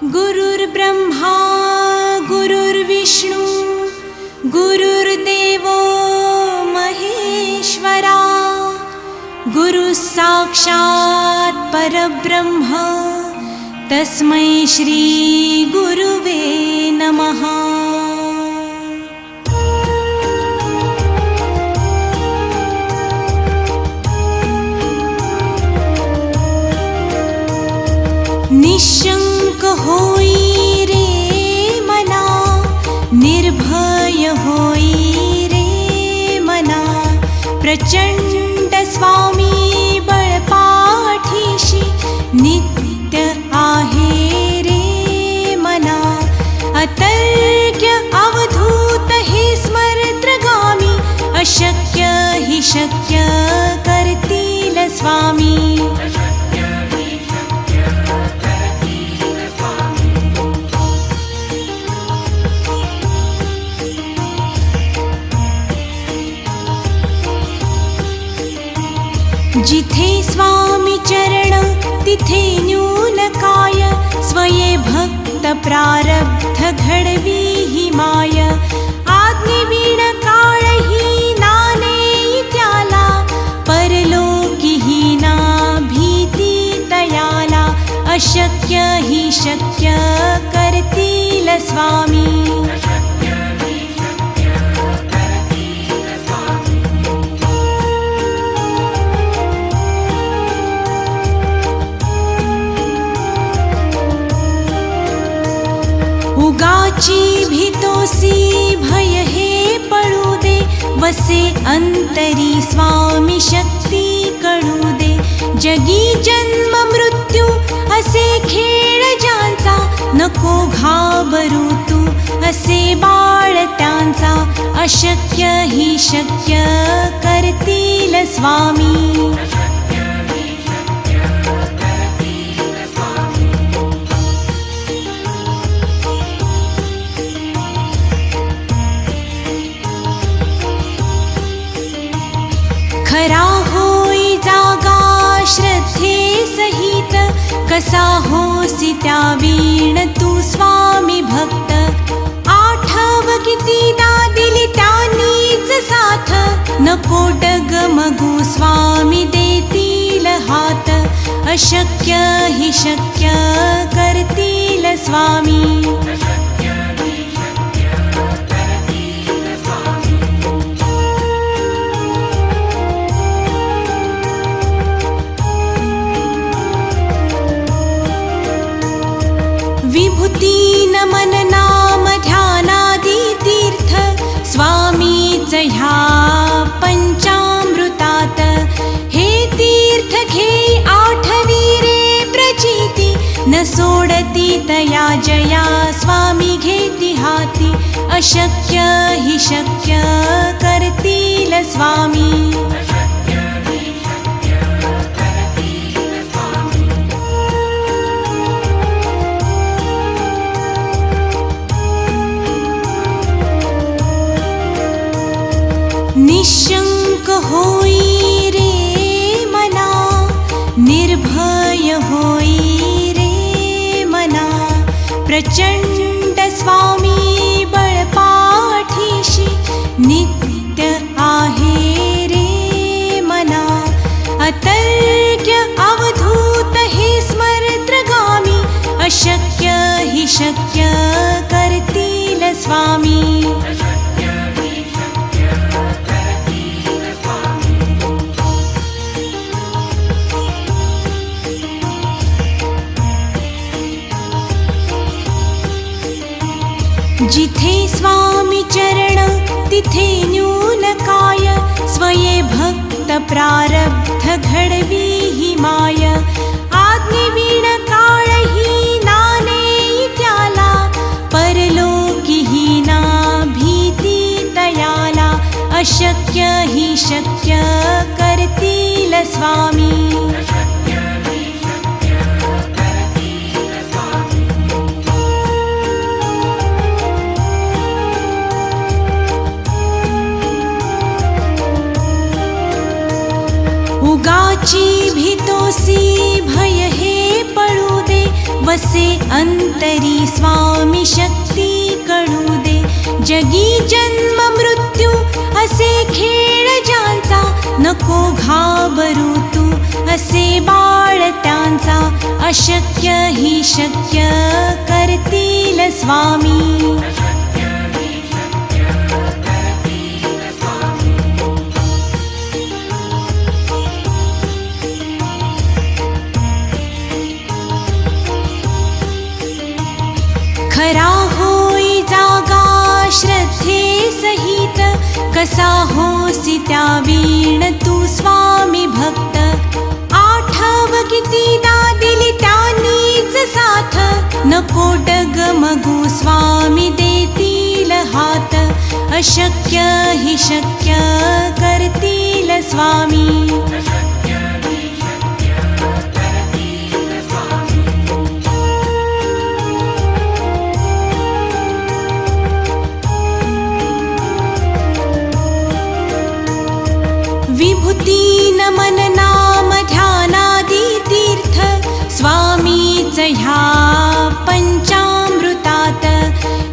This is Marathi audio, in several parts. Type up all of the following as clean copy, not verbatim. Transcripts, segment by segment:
गुरुर्ब्रह्मा गुरुर्विष्णु गुरुर्देवो महेश्वरा गुरुः साक्षात् परब्रह्म तस्मै श्री गुरुवे नमः। निशंक होई रे मना, निर्भय होई रे मना, प्रचंड स्वामी बळपाठीशी नित्य आहे रे मना। अतर्क्य अवधूत हे स्मरत्रगामी, अशक्य हि शक्य करतील स्वामी। जिथे स्वामी चरण तिथे न्यून काय, स्वये भक्त प्रारब्ध घडवी ही माय। आज्ञेविण काळही नाने त्याला, परलोकी ही ना भीती तयाला। अशक्य ही शक्य करतील स्वामी। उगाची भीतोसी भय हे पळू दे, वसे अंतरी स्वामी शक्ती कळू दे। जगी जन्म मृत्यू असे खेळ ज्यांचा, नको घाबरू तू असे बाळ त्यांचा। अशक्य ही शक्य करतील स्वामी। खरा होई जागा श्रद्धे सहित, कसा होसी त्या वीण तू स्वामी भक्त। आठव कितीदा दिली त्यांनीच साथ, नको डगमगू स्वामी देतील हात। अशक्य हि शक्य करतील स्वामी। विभूती नमन नाम ध्यानादी तीर्थ, स्वामीच ह्या पंचामृतात। हे तीर्थ घेई आठवी रे प्रचिती, न सोडती तया जया स्वामी घेती हाती। अशक्य हि शक्य करतील स्वामी। निशंक होई रे मना, निर्भय होई रे मना, प्रचंड स्वामी बळपाठीशी नित्य आहे रे मना। अतर्क्य अवधूत हे स्मरत्रगामी, अशक्य हि शक्य करतील स्वामी। जिथे स्वामी चरण तिथे न्यून काय, स्वये भक्त प्रारब्ध घडवी ही माय। आज्ञेविण काळही नाने त्याला, परलोकी ही ना भीती तयाला। अशक्य ही शक्य करतील स्वामी। उगाची भीतोसी भय हे पळू दे, वसे अंतरी स्वामी शक्ती कळू दे. जगी जन्म मृत्यू असे खेळ ज्यांचा, नको घाबरू तू असे बाळ त्यांचा. अशक्य ही शक्य करतील स्वामी. खरा होई जागा श्रद्धे सहित, कसा होसी त्या वीण तू स्वामी भक्त. आठव कितीदा दिली त्यांनीच साथ, नको डगमगू स्वामी देतील हात. अशक्य ही शक्य करतील स्वामी. विभूती नमन नाम ध्यानादी तीर्थ, स्वामीच ह्या पंचामृतात.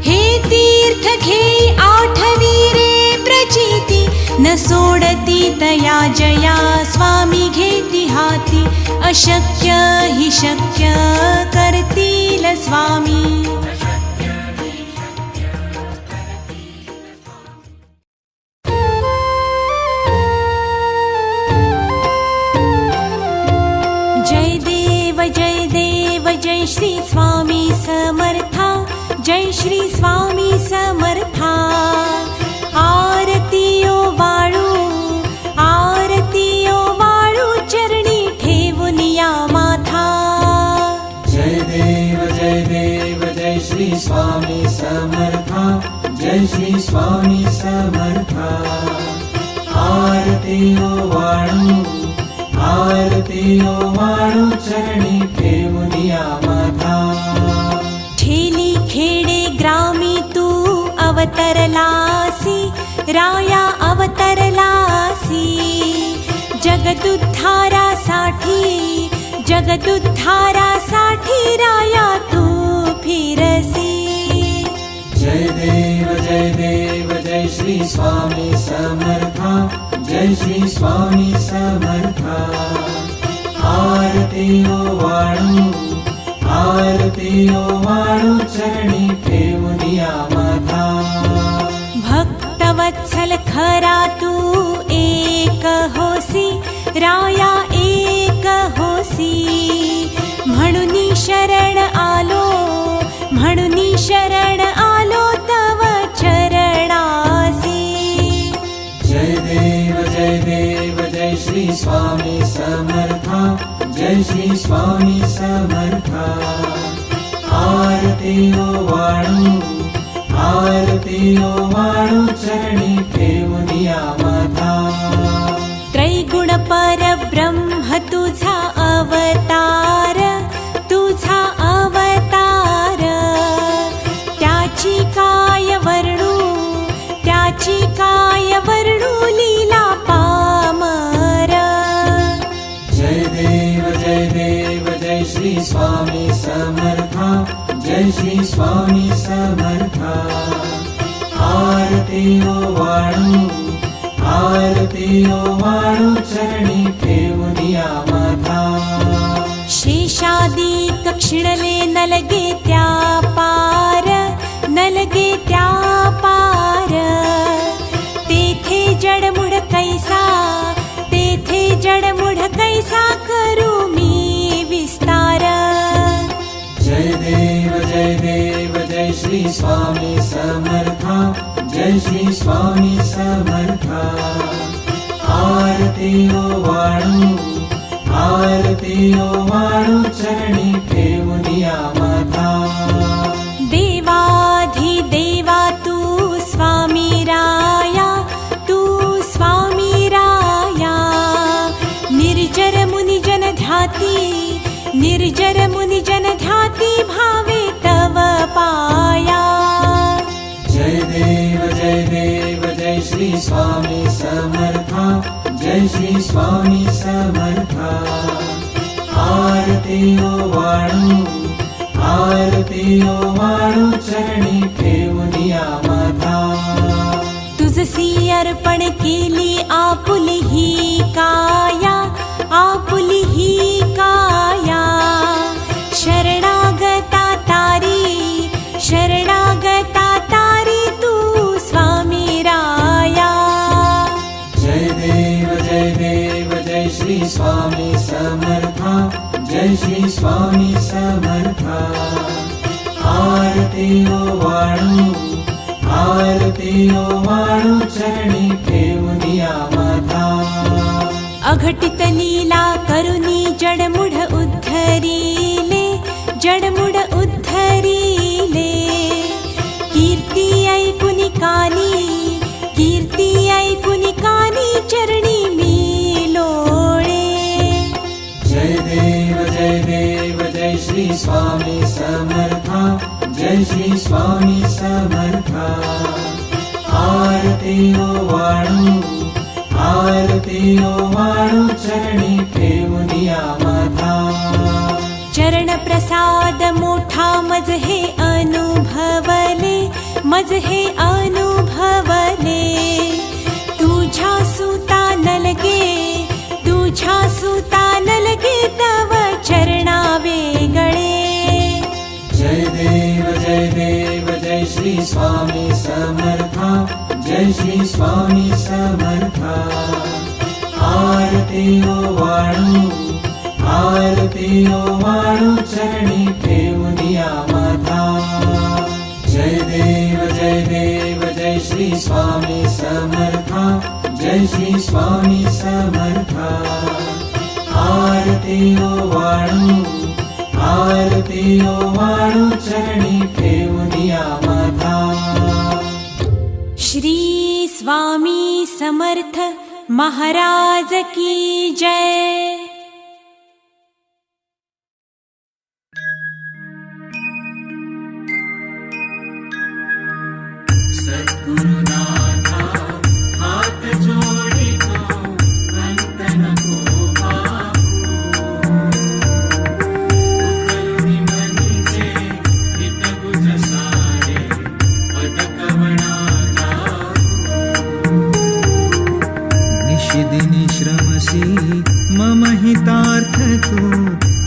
हे तीर्थ घे आठवी रे प्रचिती, न सोडती तया जया स्वामी घेती हाती. अशक्य ही शक्य करतील स्वामी. जय श्री स्वामी समर्था, जय श्री स्वामी समर्था. आरतीयो वाळू चरणी ठेवून या माथा. जय देव जय श्री स्वामी समर्था, जय श्री स्वामी समर्था. आरतीयो वाळू चरणी ठेवून या माथा. ठेली खेडे ग्रामी तू अवतरलासी, राया अवतरलासी. जगदुद्धारासाठी राया तू फिरसी. जय देव जय श्री स्वामी समर्था, जय श्री स्वामी समर्था. आरतीयो वाळू चरणी ठेवून या माथा. भक्तवत्सल खरा तू एक होसी, राया एक होसी. म्हणून शरण आलो तव चरणासी. जय देव जय श्री स्वामी समर्था, जय श्री स्वामी समर्था. आरतीयो वाळू चरणी ठेवून या माथा. त्रैगुण परब्रह्म तुझा अवतार, त्याची काय वर्णू लीला पामर. जय देव जय श्री स्वामी समर्था, जय श्री स्वामी समर्था. आरतीयो वाळू चरणी ठेवून या माथा. शेषादिक क्षिणले नलगे त्या पार, तेथे जडमुढ कैसा करू मी विस्तार. जय देव जय श्री स्वामी समर्था, जय श्री स्वामी समर्था. आरतीयो वाळू चरणी ठेवून या माथा. देवाधिदेवा तू स्वामी राया, निर्जर मुनि जन ध्याती भावे तव पाया. जय देव जय श्री स्वामी समर्था, जय श्री स्वामी समर्था. आरतीयो ओवाळू चरणी ठेवूनिया माझा. तुझसी अर्पण केली आपुली ही काया, आपुली ही काया. शरणागता तारी, शरणागता तारी तू स्वामी राया. जय देव जय श्री स्वामी समर्था. जय श्री स्वामी समर्था. आरती ओवाळू, आरती ओवाळू चरणी ठेवूनिया माझा. अघटित लीला करुनी जडमुढ उद्धरिले, जडमुढ उद्धरिले. कीर्ती ऐकुनी कानी, कीर्ती ऐकुनी कानी चरणी मी लोळे. जय देव जय श्री स्वामी समर्था. जय श्री स्वामी समर्था. आरती ओवाळू, आरती ओवाळू चरणी ठेवूनिया माझा. चरण प्रसाद मोठा मज हे अनुभवले, मज हे अनुभवले. तुझ्या सुता नलगे, तुझ्या सुता नलगे तव चरणा वेगळे. जय देव जय श्री स्वामी समर्था. जय श्री स्वामी समर्था. आरती ओवाळू, आरती ओवाळू चरणी ठेवूनिया माझा. जय देव जय श्री स्वामी समर्था. जय श्री स्वामी समर्था. आरती ओवाळू, आरती ओवाळू चरणी ठेवूनिया माझा. श्री स्वामी समर्थ महाराज की जय. सद्गुरुनाथा हात जोडितो अंत नको पाहू. उकलुनी मनीचे हित गुज सारे पदकवणा लावू. निशिदिनी श्रमसी मम हितार्थ तू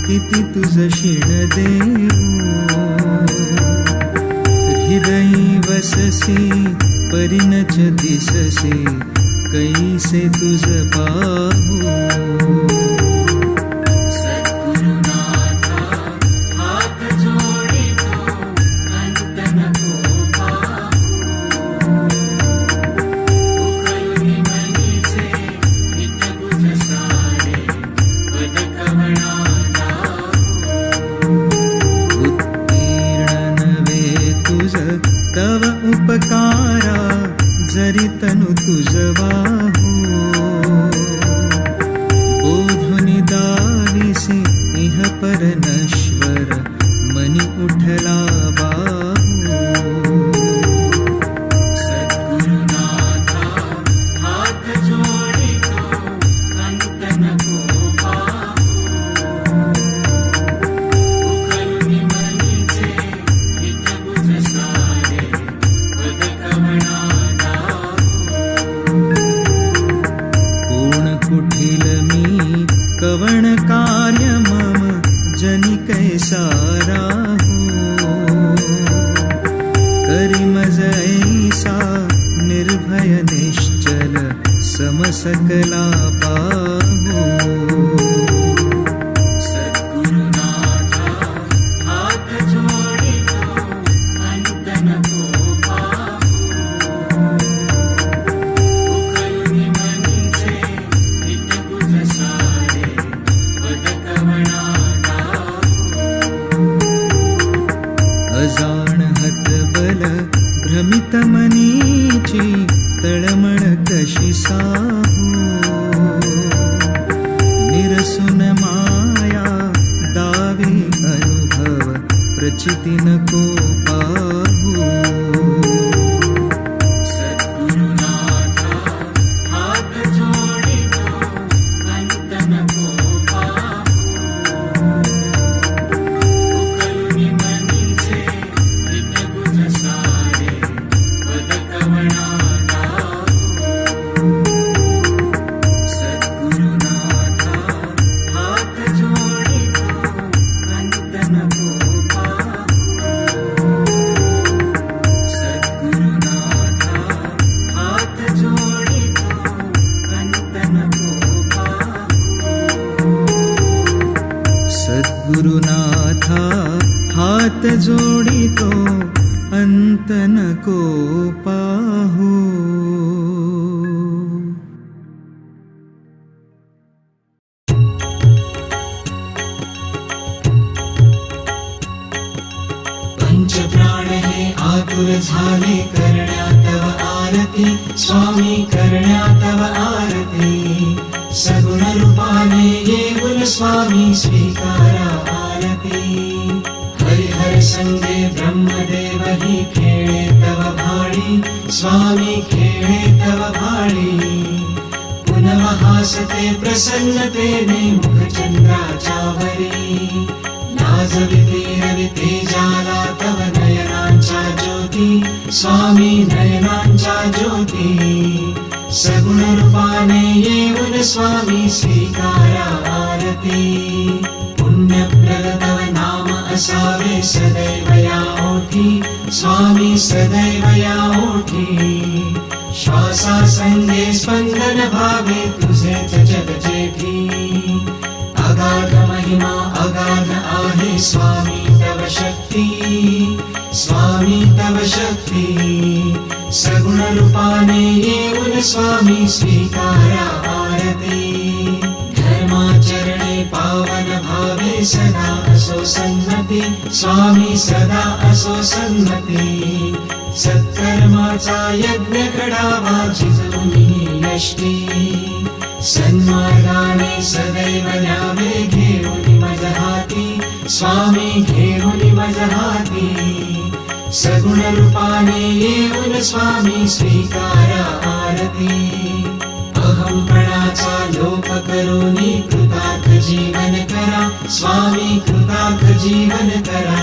किती तुझ शिण देऊ. हृदयी वससी परिणच दिससे कैसे तुझ पाहू. सद्गुरुनाथा हात जोडितो अंत नको पाहू. उकलुनी मनीचे हित गुज सारे पदकवणा लावू. उत्तीर्ण नवे तुझ तव उपकारा जरी तनु तुझ वाहू. बोधुनि दाविसी इह पर नश्वर मनी उठला बाहू. सद्गुरुनाथा हात जोडितो अंत नको पाहू. उकलुनी मनीचे हित गुज सारे पदकवणा लावू. कोण कुठील मी कवण कार्य मम जनी कैसा राहू. करी मज ऐसा निर्भय निश्चल समसकला पाहू. सद्गुरुनाथा हात जोडितो अंत नको पाहू. उकलुनी मनीचे हित गुज सारे पदकवणा लावू. अजाण हतबल भ्रमित मनीची तळमळ कशी साहू. निरसुन माया दावी अनुभव प्रचिती नको पाहू. सद्गुरुनाथा हात जोडितो अंत नको पाहू. उकलुनी मनीचे जोडितो अंत नको पाहू. पंचप्राण हे आतुर झाले करण्या तव आरती. स्वामी करण्या तव आरती. सगुण रूपाने येऊन स्वामी स्वीकारा आरती. हरिहर संगे ब्रह्मदेव ही खेळे तव भाळी. स्वामी खेळे तव भाळी. पुनः हासते प्रसन्नतेने मुखचंद्राच्यावरी. लाजविते रविते जाला तव नयनांच्या ज्योती. स्वामी नयनांच्या ज्योती. सगुण रूपाने येऊन स्वामी स्वीकारा आरती. पुण्यप्रद तव नाम असावे सदैव या ओठी. स्वामी सदैव या ओठी. श्वासा संगे स्पंदन भावे तुझेच जग जेठी. अगाध महिमा अगाध आहे स्वामी तव शक्ती. स्वामी तव शक्ती. सगुण रूपाने येऊन स्वामी स्वीकारा आरती. धर्माचरणे पावन भावे सदा असो सन्मती. स्वामी सदा असो सन्मती. सत्कर्माचा यज्ञ घडावा जिजूनी यष्टी. सन्मार्गाने सदैव न्यावे घेऊन मज हाती. स्वामी घेऊन मज हाती. सगुण रूपाने येऊन स्वामी स्वीकारा आरती. अहंपणाचा लोप करूनी कृतार्थ जीवन करा. स्वामी कृतार्थ जीवन करा.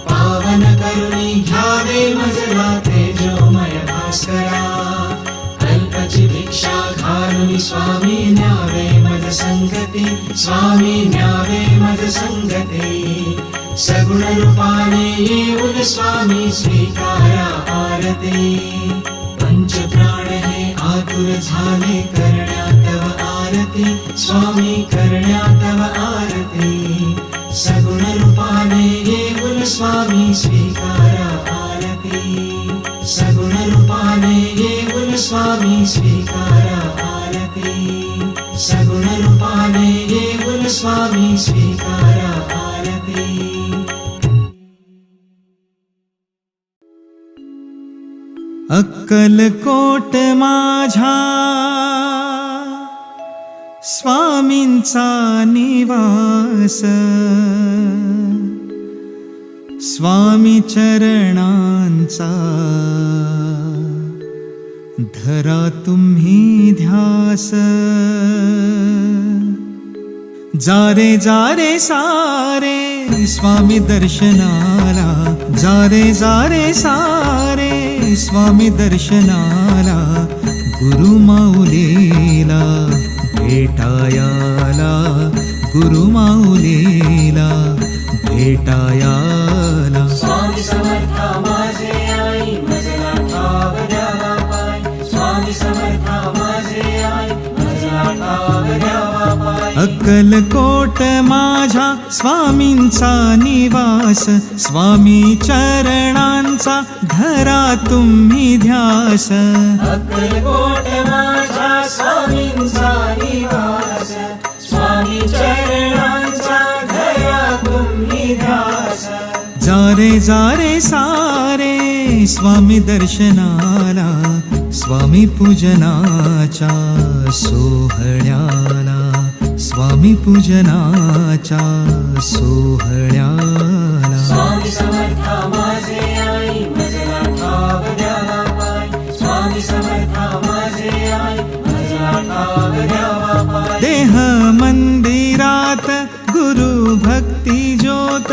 पावन करुणी घ्यावे मजला तेजोमय भास्करा. अल्पची भिक्षा घालून स्वामी न्यावे मज संगती. स्वामी न्यावे मज संगती. सगुण रूपाने येऊन स्वामी स्वीकारा आरती. पंचप्राण हे आतुर झाले करण्या तव आरती. स्वामी करण्या तव आरती. सगुण रूपाने येऊन स्वामी स्वीकारा आरती. सगुण रूपाने येऊन स्वामी स्वीकारा आरती. सगुण रूपाने येऊन स्वामी स्वीकारा आरती. अक्कलकोट माझ्या स्वामींचा निवास. स्वामी चरणांचा धरा तुम्ही ध्यास. जारे जारे सारे स्वामी दर्शनाला. जारे जारे सारे स्वामी दर्शनाला. गुरु माऊलीला भेटायाला. गुरु माऊलीला भेटायाला. स्वामी समर्था माझे आई मजला ठाव द्यावा पाय. स्वामी समर्था माझे आई मजला ठाव द्यावा पाय. अक्कलकोट माझ्या स्वामींचा निवास. स्वामी चरणांचा धरा तुम्ही ध्यास. अक्कलकोट माझ्या स्वामींचा निवास. स्वामी चरणांचा धरा तुम्ही ध्यास. जारे जारे सारे स्वामी दर्शनाला. स्वामी पूजनाच्या सोहळ्याला. स्वामी पूजनाच्या सोहळ्याला. स्वामी समर्था माझे आई मजला ठाव द्यावा पाय. स्वामी समर्था माझे आई मजला ठाव द्यावा पाय. देह मंदिरात गुरु भक्ती ज्योत.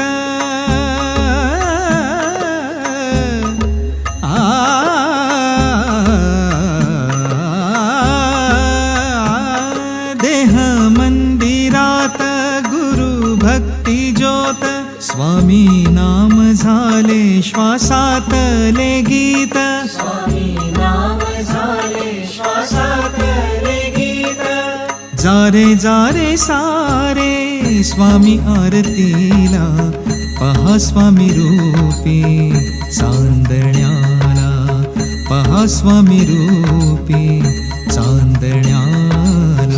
देह मंदिरात गुरु भक्ती ज्योत. स्वामी नाम झाले श्वासातले गीत. स्वामी नाम झाले श्वासातले गीत. जारे जारे सारे स्वामी आरतीला. पहा स्वामी रूपी चांदण्याला, पहा स्वामी रूपी चांदण्याला.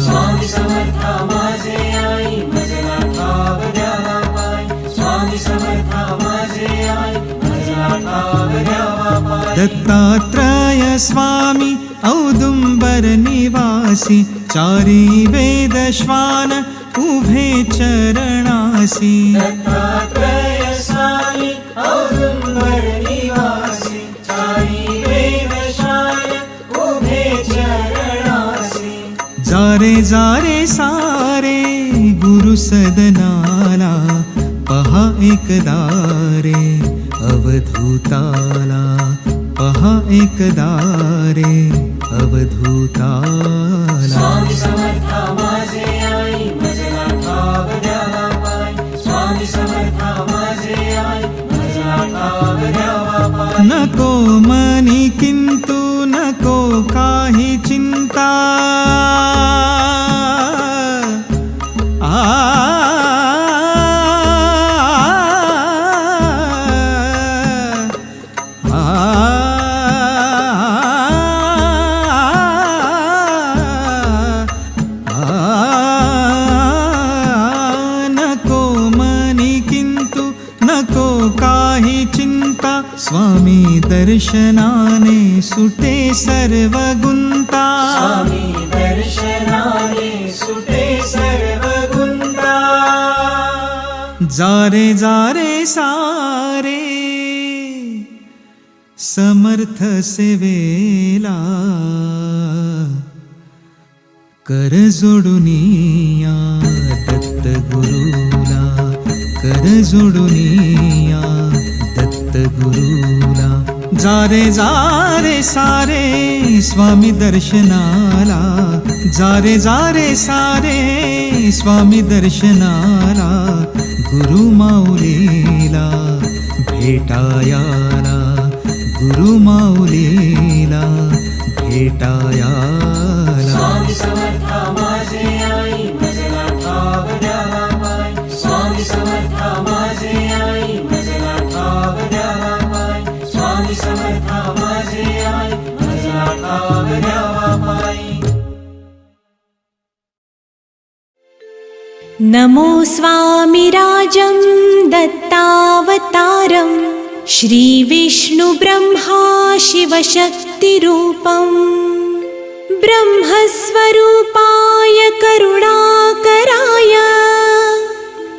स्वामी समर्था माझे आई मजला ठाव द्यावा पाय. स्वामी समर्था माझे आई मजला ठाव द्यावा पाय. दत्तात्रय स्वामी औदुंबर निवासी, चारी वेद श्वान उभे चरणासी. दत्तात्रय स्वामी औदुंबर निवासी, चारी वेद श्वान उभे चरणासी. जारे जारे सारे गुरु सदनाला, पहा एकदारे अवधूताला, पहा एकदारे अवधूताला. स्वामी समर्था माझे आई मजला ठाव द्यावा पाय. स्वामी समर्था माझे आई मजला ठाव द्यावा पाय. नको मनी किंतु नको काही चिंता, नको मनी किंतु नको काही चिंता. स्वामी दर्शनाने सुटे सर्व गुंता, स्वामी दर्शनाने सुटे सर्व गुंता. जारे जारे सारे समर्थ सेवेला, कर जोडुनिया दत्त गुरुला, कर जोडुनिया दत्त गुरुला. जारे जारे सारे स्वामी दर्शनाला, जारे जारे सारे स्वामी दर्शनाला. गुरु माऊलीला भेटायाला, गुरु माऊलीला भेटायाला. स्वामी समर्था माझे आई मजला ठाव द्यावा पाय. स्वामी समर्था माझे आई मजला ठाव द्यावा पाय. स्वामी समर्था माझे आई मजला ठाव द्यावा पाय. नमो स्वामिराजं दत्तावतारं, श्रीविष्णुब्रह्मा शिवशक्तिरूपम्, ब्रह्मस्वरूपाय करुणाकराय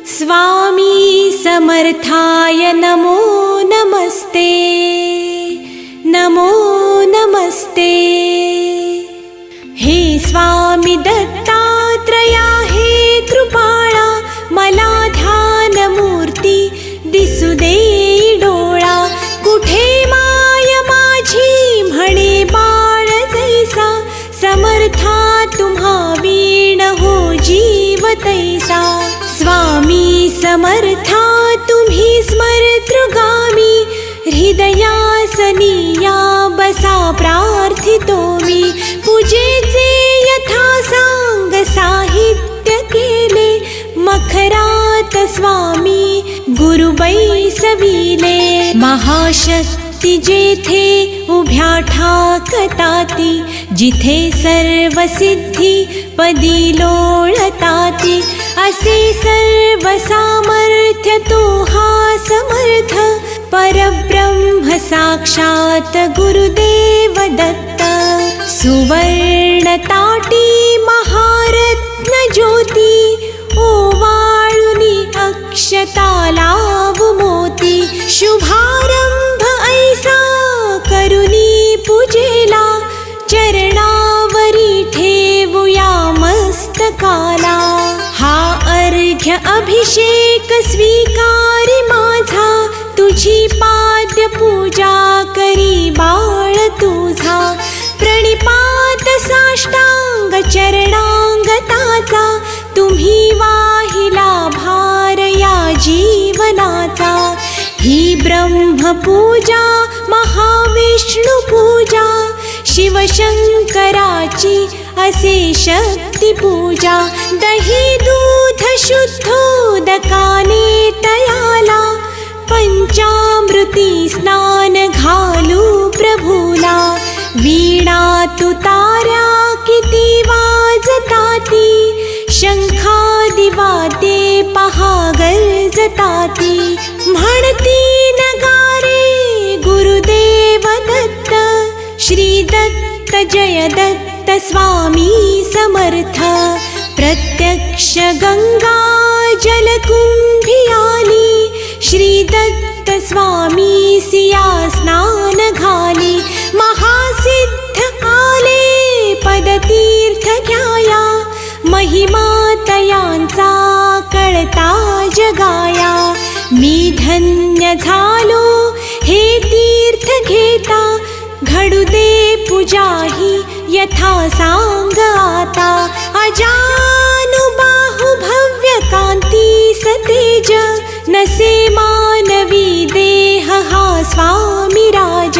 स्वामी समर्थाय नमो नमस्ते, नमो नमस्ते. हे स्वामी दत्तात्रया, हे कृपाळा, मला ध्यानमूर्ती दिसू दे डोळा. कुठे माय माझी म्हणे बाळ जैसा, समर्था तुम्हा वीण हो जीव तैसा. स्वामी समर्था तुम्ही स्मरतृगामी, हृदयासनिया बसा प्रार्थितो मी. पूजेचे यथा सांग साहित्य केले, मखरात स्वामी गुरु बैसविले. महाशक्ती जेथे उभ्या ठाकताती, जिथे सर्व सिद्धी पदी लोळताती. असे सर्व सामर्थ्य तो हा समर्थ, परब्रह्म साक्षात गुरुदेव दत्त. सुवर्ण ताटी महारत्न ज्योती, ओवाळुनी अक्षता लाव मोती. शुभारंभ ऐसा करुनी पूजेला, चरणावरी ठेवूया मस्तकाला. हा अर्घ्य अभिषेक स्वीकारी माझा, तुझी पाद्य पूजा करी बाळ तुझा. प्रणिपात साष्टांग चरणांगताचा, तुम्ही वाहिला भार या जीवनाचा. ही ब्रह्मपूजा महाविष्णू पूजा, शिवशंकराची असे शक्ती पूजा. दही दूध शुद्धोदकाने तयाला, स्नान घालू प्रभूला, वीणा तुतार्या किती वाजताती, शंखादि वाद्ये पहा गर्जताती, म्हणती नगारे गुरुदेव दत्त, श्री दत्त जय दत्त स्वामी समर्थ, प्रत्यक्ष गंगा जलकुंभी आली, श्री दत्त स्वामी सिया स्नान घाली, महासिद्ध आले पदतीर्थ घ्याया, महिमा तयांचा कळता जगाया, मी धन्य झालो हे तीर्थ घेता, घडू दे पूजा ही यथा सांग आता, अजानुबाहु भव्य कांती सतेज, नसे मानवी देह हा स्वामी राज,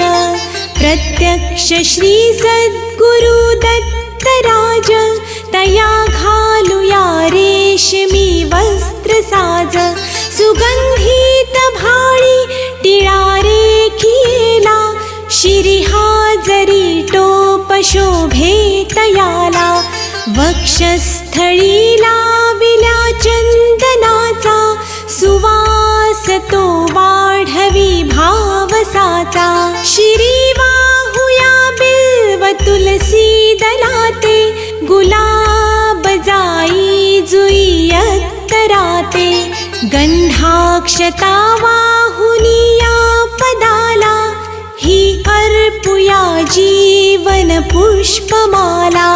प्रत्यक्ष श्री सद्गुरु दत्त राज, तया घालूया रेशमी वस्त्र साज, सुगंधित भाळी टिळा रेखिला, शिरिहा जरी टोप शोभे तयाला, वक्षस्थळी लाविल्या चंदनाचा, सुवास तो वाढवी भावसाचा, शिरी वाहुया बिल्व तुलसी दलाते, गुलाब जाई जुई अत्तराते, गंधाक्षता वाहुनिया पदाला, ही अर्पुया जीवन पुष्पमाला,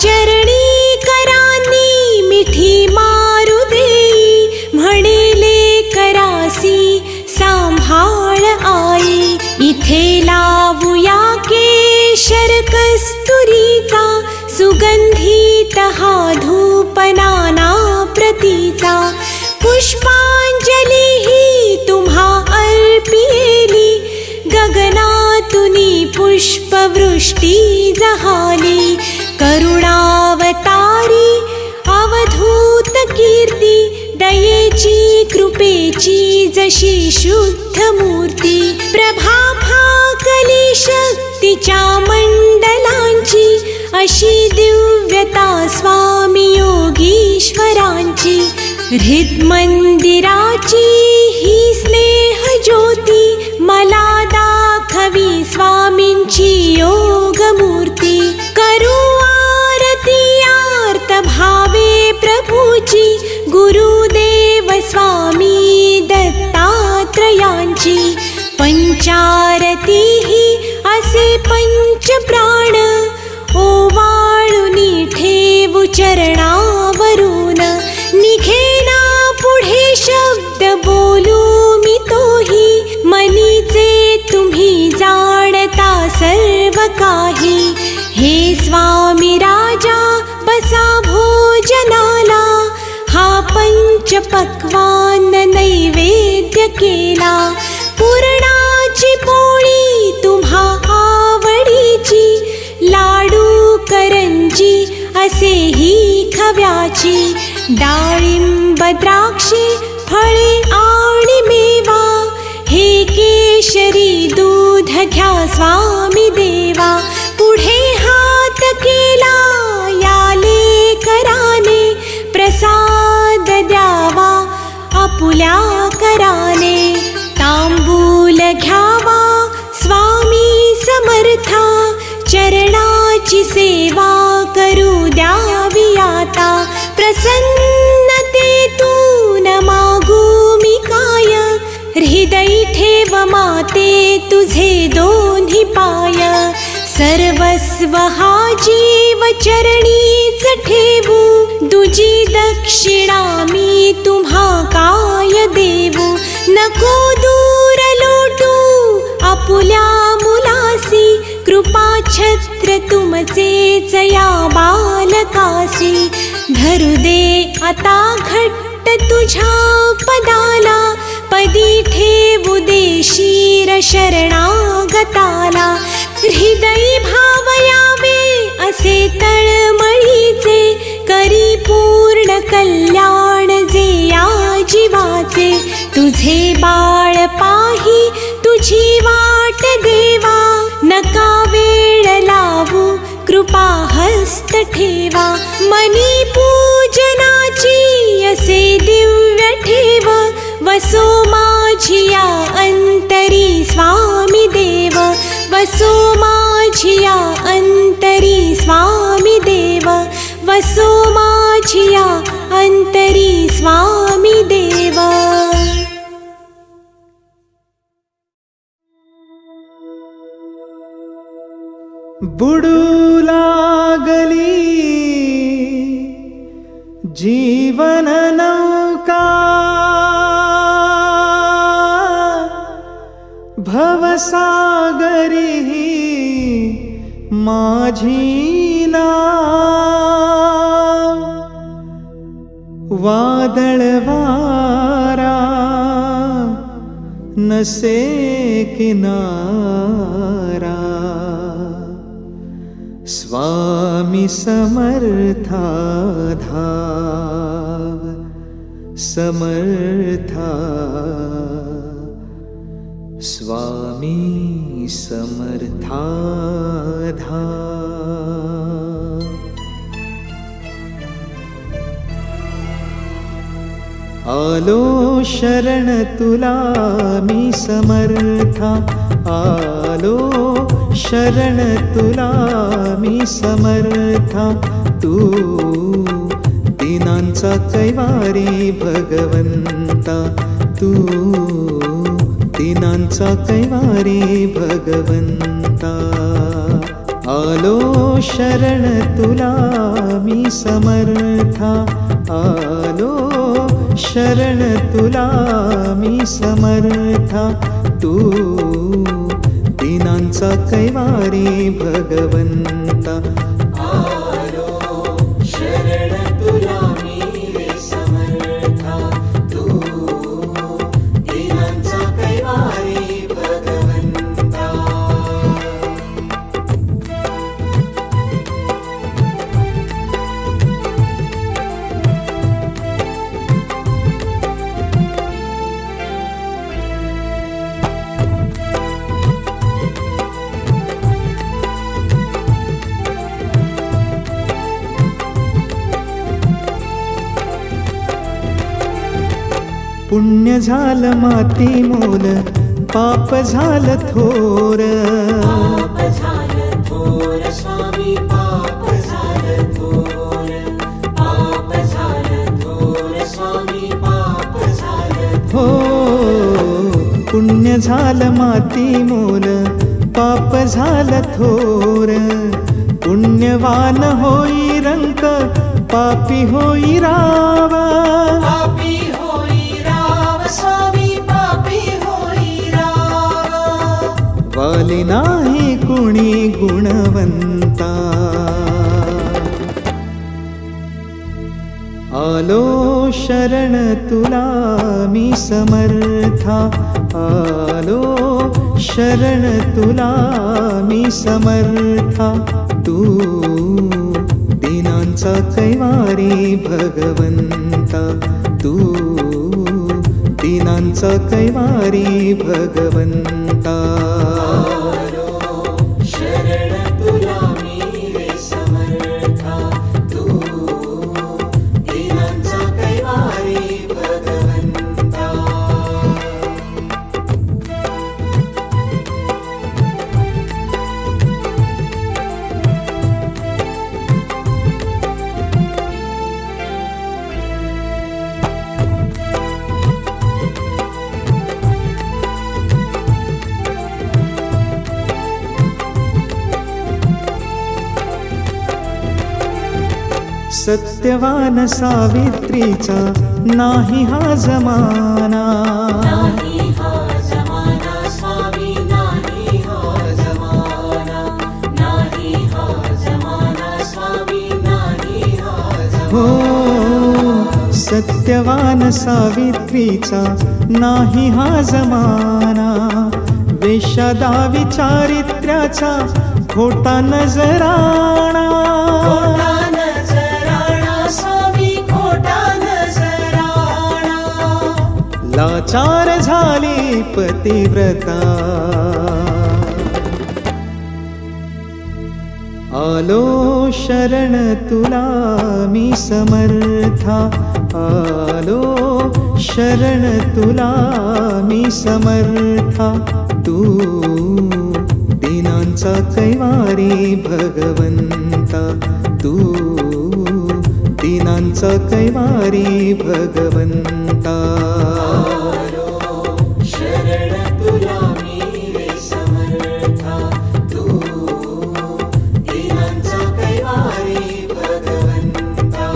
चरणी करानी मिठी मारू देई, म्हणेले करासी सांभाळ आई, इथे लावूया केशर कस्तुरीचा, सुगंधित हा धूप नाना प्रतीचा, पुष्पांजली ही तुम्हा अर्पिली, गगनातुनी पुष्पवृष्टी जहाली, करुणावतारी अवधूत कीर्ती, दयेची कृपेची जशी शुद्ध मूर्ती, प्रभा फाकली शक्तीच्या मंडलांची, अशी दिव्यता स्वामी योगीश्वरांची, हृदमंदिराची ही स्नेह ज्योती, मला दाखवी स्वामींची योगमूर्ती, करू आरती आर्त भावे प्रभूची, गुरुदेव स्वामी दत्तात्रयांची, पंचारती ही असे पंच प्राण, ओवाळुनी ठेवू चरणावरून, निघेना पुढे शब्द बोलू मी तोही, मनीचे तुम्ही जाणता सर्व काही, हे स्वामी राजा बसा भोजनाला, हा पंच पक्वान नैवेद्य केला, पुरणाची पोळी तुम्हा आवडीची, लाडू करंजी असेही खव्याची, डाळिंब द्राक्षे फळे आणि मेवा, हे केशरी दूध घ्या स्वामी देवा, पुढे हात केला याले कराने, प्रसाद द्यावा आपुल्या कराने, तांबूल घ्यावा स्वामी समर्था, चरणाची सेवा करू द्यावी आता, प्रसन्नतेतून मागू मी काय, हृदयी ठेव माते तुझे दोन्ही पाय, सर्वस्व हा जीव चरणीच ठेवू, दुजी दक्षिणा मी तुम्हा काय देऊ, नको दूर लोटू आपुल्या मुलासी, कृपा छत्र तुमचेच या बालकासी, धरू दे आता घट्ट तुझ्या पदाला, पदी ठेवू दे शिर शरणागताला, हृदयी भाव यावे असे तळमळीचे, करी पूर्ण कल्याण जे या जीवाचे, तुझे बाळ पाही तुझी वाट देवा, नका वेळ लावू कृपा हस्त ठेवा. मनी पूजनाची असे दिव्य ठेव, वसो माझिया अंतरी स्वामी देव. वसो माझिया अंतरी स्वामी देव. वसो माझिया अंतरी स्वामी देव. बुडू लागली जीवन नौका, भवसागरी ही माझी नाव. वादळ वारा नसे किनारा, स्वामी समर्था धाव. समर्था स्वामी समर्था धाव. आलो शरण तुला मी समर्था, आलो शरण तुला मी समर्था. तू दीनांचा कैवारी भगवंता, तू दीनांचा कैवारी भगवंता. आलो शरण तुला मी समर्था, आलो शरण तुला मी समर्था. तू दीनांचा कैवारी भगवंता. आलो शरण तुला मी समर्था, तू दीनांचा कैवारी भगवंता. पुण्य झालं माती मोल, पाप झालं थोर. पाप झालं थोर स्वामी, पाप झालं थोर. पाप झालं थोर स्वामी, पाप झालं हो पुण्य झालं माती मोल, पाप झालं थोर. पुण्यवान होई रंक, पापी होई राव. पापी होई राव स्वामी, पापी होई राव. वाली नाही कुणी गुणवंता. आलो शरण तुला मी समर्था, आलो शरण तुला मी समर्था. तू दीनांचा कैवारी भगवंता, तू दीनांचा कैवारी भगवंता. आलो शरण तुला मी समर्था, तू दीनांचा कैवारी भगवंता. सत्यवान सावित्रीचा नाही हा जमाना. नाही हा जमाना स्वामी, नाही हा जमाना. नाही हा जमाना स्वामी, नाही हा हो जमाना. सत्यवान सावित्रीचा नाही हा जमाना. वेश्यादावी चारित्र्याचा खोटा नजराणा. खोटा नजराणा स्वामी, खोटा नजराणा. लाचार झाली पतिव्रता आलो शरण तुला मी समर्था आलो शरण तुला मी समर्था तू दीनांचा कैवारी भगवंता तू दीनांचा कैवारी भगवंता शरण तुला मी रे समर्था तू दीनांचा कैवारी भगवंता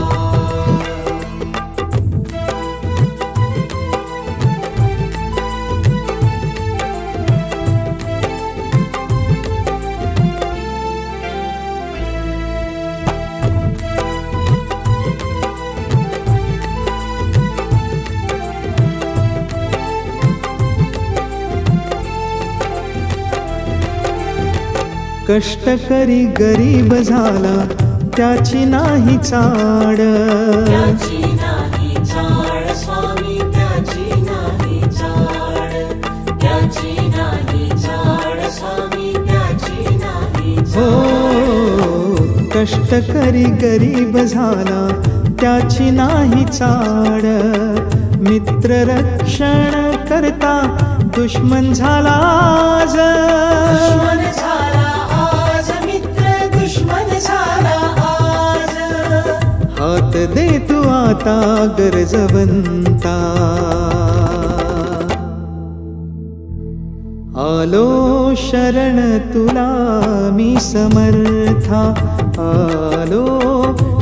कष्टकरी गरीब झाला त्याची नाही चाड त्याची नाही चाड स्वामी त्याची नाही चाड त्याची नाही चाड स्वामी त्याची नाही हो चाड कष्टकरी गरीब झाला त्याची नाही चाड मित्र रक्षण करता दुश्मन झाला आज दुश्मन झाला आज मित्र दुश्मन झाला आज हात दे तू आता गरजवंता आलो शरण तुला मी समर्था आलो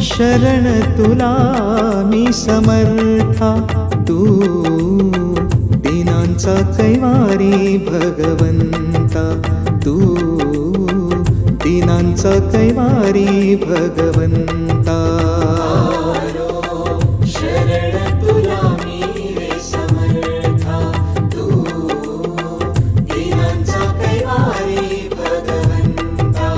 शरण तुला मी समर्था तू दीनांचा कैवारी भगवंता तू दीनांचा कैवारी भगवंता शरण तुला मी रे समर्था तू दीनांचा कैवारी भगवंता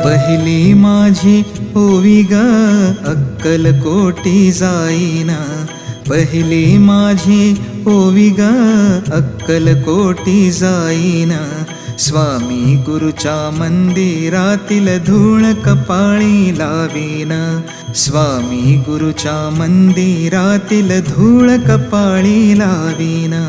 पहिली माझी ओवी ग अक्कलकोटी जाईना पहिली माझी ओवी ग अक्कलकोटी जाईना स्वामी गुरुच्या मंदिरातील धूळ कपाळी लावीना स्वामी गुरुच्या मंदिरातील धूळ कपाळी लावीना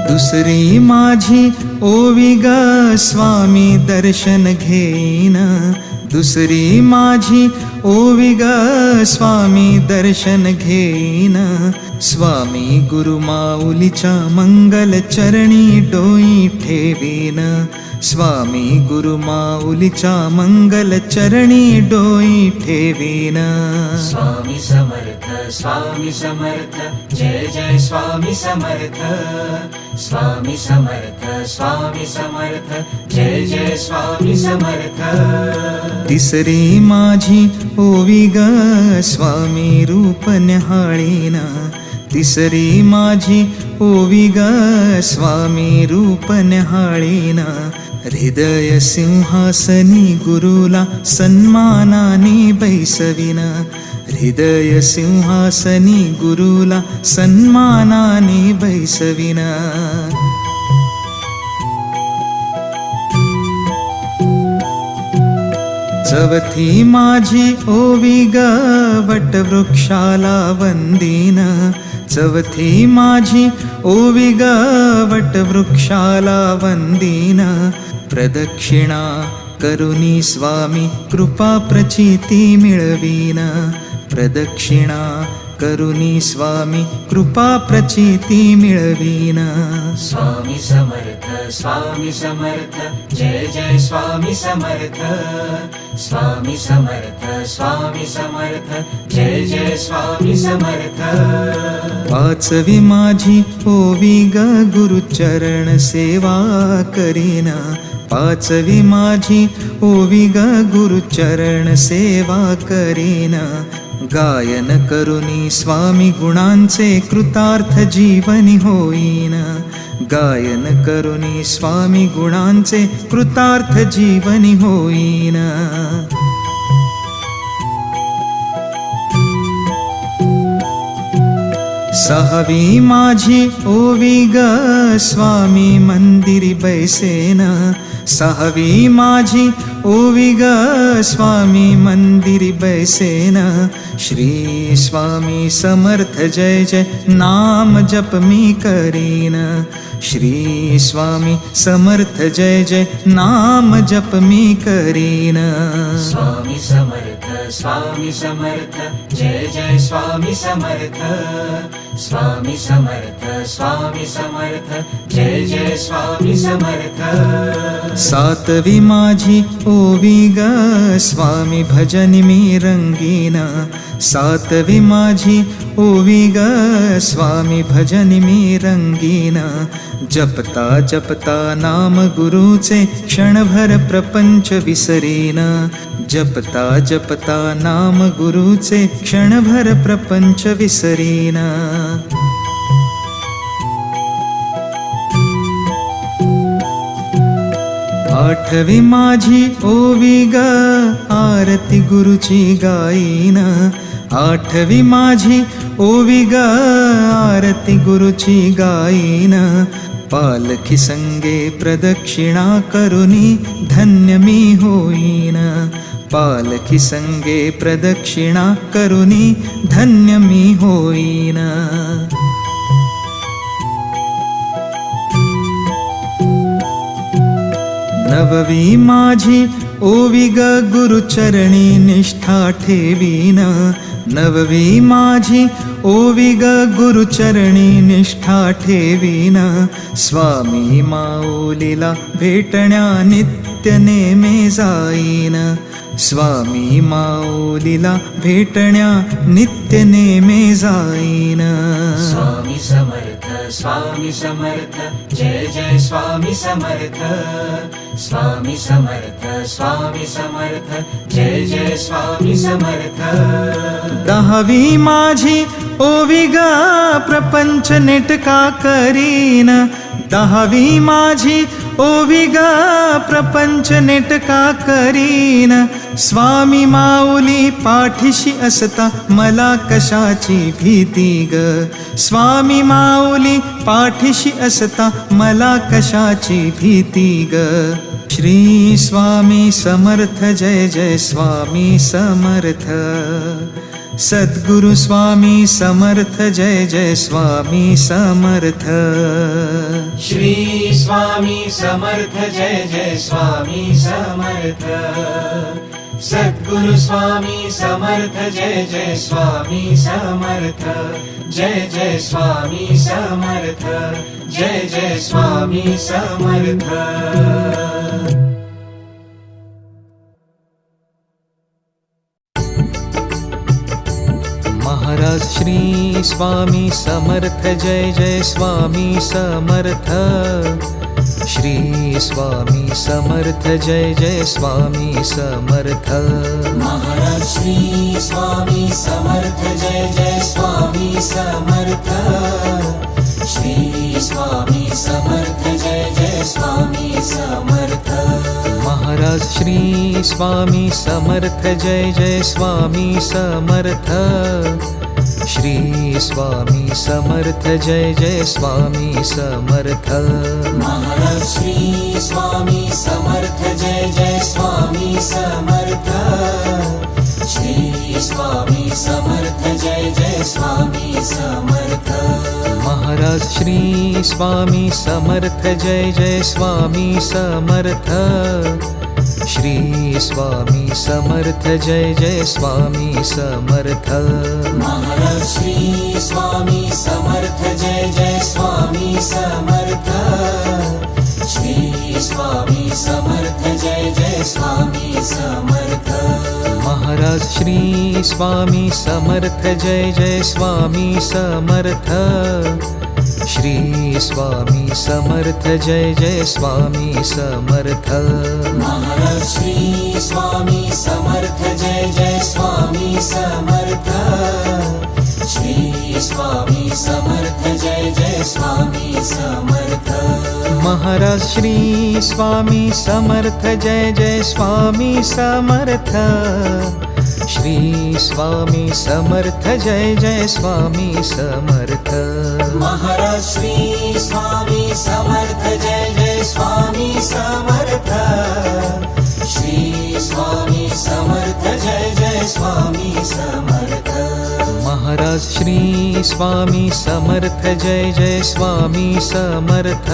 दुसरी माझी ओवी ग स्वामी दर्शन घेईन दुसरी माझी ओवी ग स्वामी दर्शन घेईन स्वामी गुरु माऊलीच्या मंगल चरणी डोई ठेवीन स्वामी गुरु माऊलीच्या मंगल चरणी डोई ठेवीन स्वामी समर्थ जय जय स्वामी समर्थ स्वामी समर्थ जय जय स्वामी समर्थ तिसरी माझी ओवी ग स्वामी रूप न्याहाळीना तिसरी माझी ओवी ग स्वामी रूप न्याहाळीना हृदय सिंहासनी गुरुला सन्मानाने बैसविना हृदय सिंहासनी गुरुला सन्मानाने बैसविना चवथी माझी ओवी ग वटवृक्षाला वंदिना चवथी माझी ओवी ग वटवृक्षाला वंदिना प्रदक्षिणा करुणी स्वामी कृपा प्रचिती मिळविना प्रदक्षिणा करुणी स्वामी कृपा प्रचिती मिळविना स्वामी समर्थ जय जय स्वामी समर्थ स्वामी समर्थ जय जय स्वामी समर्थ पाचवी माझी ओवी ग गुरुचरण सेवा करीना पाचवी माझी ओवी ग गुरुचरण सेवा करीन गायन करुनी स्वामी गुणांचे कृतार्थ जीवनी होईन गायन करुनी स्वामी गुणांचे कृतार्थ जीवनी होईन सहावी माझी ओवी ग स्वामी मंदिरी बैसेन सहावी माझी ओवी ग स्वामी मंदिरी बैसेन श्री स्वामी समर्थ जय जय नाम जप मी करीन श्री स्वामी समर्थ जय जय नाम जप मी करीन स्वामी समर्थ जय जय स्वामी समर्थ स्वामी समर्थ जय जय स्वामी समर्थ सातवी माझी ओवी ग स्वामी भजनी मी रंगीन सातवी माझी ओवी ग स्वामी भजनी मी रंगीन जपता जपता नाम गुरुचे क्षणभर प्रपंच विसरीन जपता जपता नाम गुरुचे क्षणभर प्रपंच विसरीन आठवी माझी ओवी ग आरती गुरुची गाईन आठवी माझी ओवी ग आरती गुरुची गाईन पालखी संगे प्रदक्षिणा करुनी धन्य मी होईन पालखी संगे प्रदक्षिणा करुनी धन्य मी होईन नववी माझी ओवी ग गुरुचरणी निष्ठा ठेवीन नववी माझी ओवी ग गुरुचरणी निष्ठा ठेवीन स्वामी माऊलीला भेटण्या नित्य नेमे जाईन स्वामी माऊलीला भेटण्या नित्य नेमे जाईन स्वामी समर्थ जय जय स्वामी समर्थ स्वामी समर्थ जय जय स्वामी समर्थ दहावी माझी ओवी ग प्रपंच नेटका करीन दहावी माझी ओवी ग प्रपंच नेटका करीन स्वामी माऊली पाठीशी असता मला कशाची भीती ग स्वामी माऊली पाठीशी असता मला कशाची भीती ग श्री स्वामी समर्थ जय जय स्वामी समर्थ सद्गुरु स्वामी समर्थ जय जय स्वामी समर्थ श्री स्वामी समर्थ जय जय स्वामी समर्थ सद्गुरु स्वामी समर्थ जय जय स्वामी समर्थ जय जय स्वामी समर्थ जय जय स्वामी समर्थ महाराज श्री स्वामी समर्थ जय जय स्वामी समर्थ श्री स्वामी समर्थ जय जय स्वामी समर्थ महाराज श्री स्वामी समर्थ जय जय स्वामी समर्थ श्री स्वामी समर्थ जय जय स्वामी समर्थ महाराज श्री स्वामी समर्थ जय जय स्वामी समर्थ श्री स्वामी समर्थ जय जय स्वामी समर्थ महाराज श्री स्वामी समर्थ जय जय स्वामी समर्थ श्री स्वामी समर्थ जय जय स्वामी समर्थ महाराज श्री स्वामी समर्थ जय जय स्वामी समर्थ श्री स्वामी समर्थ जय जय स्वामी समर्थ महाराज श्री स्वामी समर्थ जय जय स्वामी समर्थ श्री स्वामी समर्थ जय जय स्वामी समर्थ महाराज श्री स्वामी समर्थ जय जय स्वामी समर्थ श्री स्वामी समर्थ जय जय स्वामी समर्थ महाराज श्री स्वामी समर्थ जय जय स्वामी समर्थ श्री स्वामी समर्थ जय जय स्वामी समर्थ महाराज श्री स्वामी समर्थ जय जय स्वामी समर्थ श्री स्वामी समर्थ जय जय स्वामी समर्थ महाराज श्री स्वामी समर्थ जय जय स्वामी समर्थ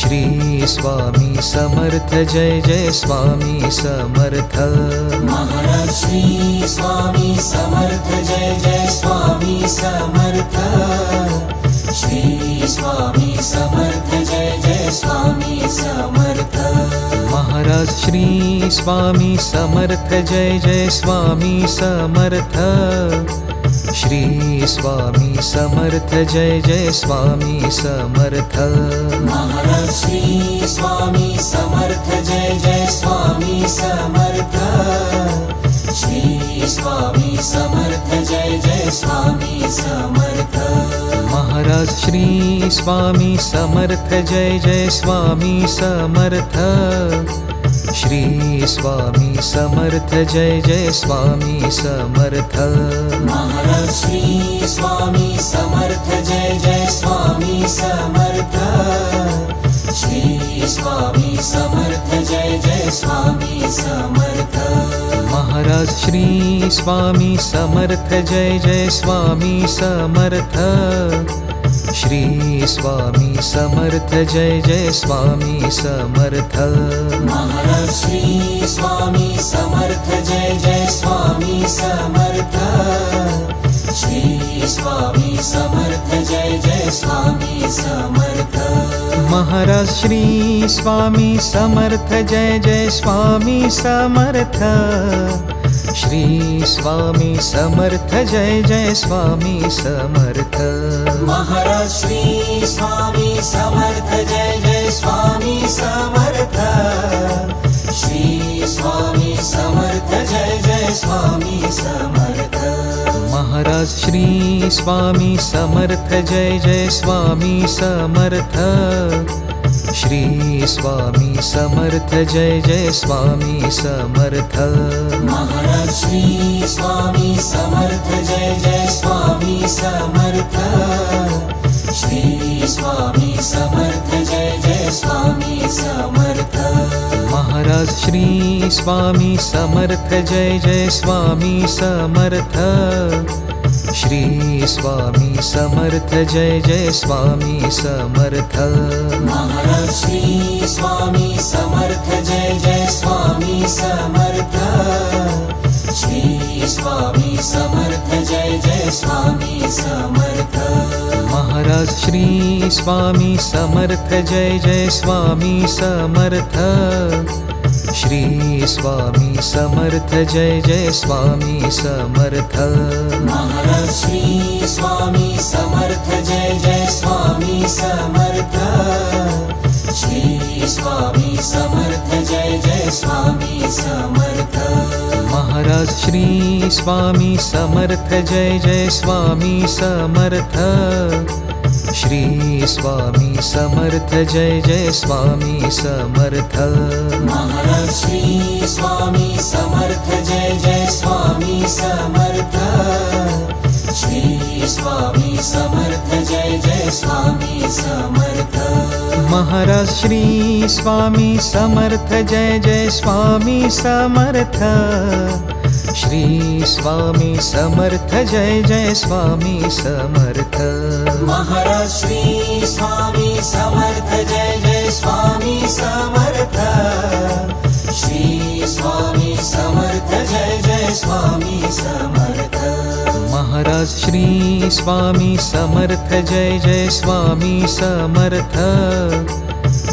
श्री स्वामी समर्थ जय जय स्वामी समर्थ महाराज श्री स्वामी समर्थ जय जय स्वामी समर्थ श्री स्वामी समर्थ जय जय स्वामी समर्थ महाराज श्री स्वामी समर्थ जय जय स्वामी समर्थ श्री स्वामी समर्थ जय जय स्वामी समर्थ महाराज श्री स्वामी समर्थ जय जय स्वामी समर्थ श्री स्वामी समर्थ जय जय स्वामी समर्थ महाराज श्री स्वामी समर्थ जय जय स्वामी समर्थ श्री स्वामी समर्थ जय जय स्वामी समर्थ महाराज श्री स्वामी समर्थ जय जय स्वामी समर्थ श्री स्वामी समर्थ जय जय स्वामी समर्थ महाराज श्री स्वामी समर्थ जय जय स्वामी समर्थ श्री स्वामी समर्थ जय जय स्वामी समर्थ महाराज श्री स्वामी समर्थ जय जय स्वामी समर्थ श्री स्वामी समर्थ जय जय स्वामी समर्थ महाराज श्री स्वामी समर्थ जय जय स्वामी समर्थ श्री स्वामी समर्थ जय जय स्वामी समर्थ महाराज श्री स्वामी समर्थ जय जय स्वामी समर्थ श्री स्वामी समर्थ जय जय स्वामी समर्थ महाराज श्री स्वामी समर्थ जय जय स्वामी समर्थ श्री स्वामी समर्थ जय जय स्वामी समर्थ महाराज श्री स्वामी समर्थ जय जय स्वामी समर्थ श्री स्वामी समर्थ जय जय स्वामी समर्थ महाराज श्री स्वामी समर्थ जय जय स्वामी समर्थ श्री स्वामी समर्थ जय जय स्वामी समर्थ महाराज श्री स्वामी समर्थ जय जय स्वामी समर्थ श्री स्वामी समर्थ जय जय स्वामी समर्थ महाराज श्री स्वामी समर्थ जय जय स्वामी समर्थ श्री स्वामी समर्थ जय जय स्वामी समर्थ महाराज श्री स्वामी समर्थ जय जय स्वामी समर्थ श्री स्वामी समर्थ जय जय स्वामी समर्थ महाराज श्री स्वामी समर्थ जय जय स्वामी समर्थ श्री स्वामी समर्थ जय जय स्वामी समर्थ महाराज श्री स्वामी समर्थ जय जय स्वामी समर्थ श्री स्वामी समर्थ जय जय स्वामी समर्थ महाराज श्री स्वामी समर्थ जय जय स्वामी समर्थ श्री स्वामी समर्थ जय जय स्वामी समर्थ महाराज श्री स्वामी समर्थ जय जय स्वामी समर्थ श्री स्वामी समर्थ जय जय स्वामी समर्थ महाराज श्री स्वामी समर्थ जय जय स्वामी समर्थ श्री स्वामी समर्थ जय जय स्वामी समर्थ महाराज श्री स्वामी समर्थ जय जय स्वामी समर्थ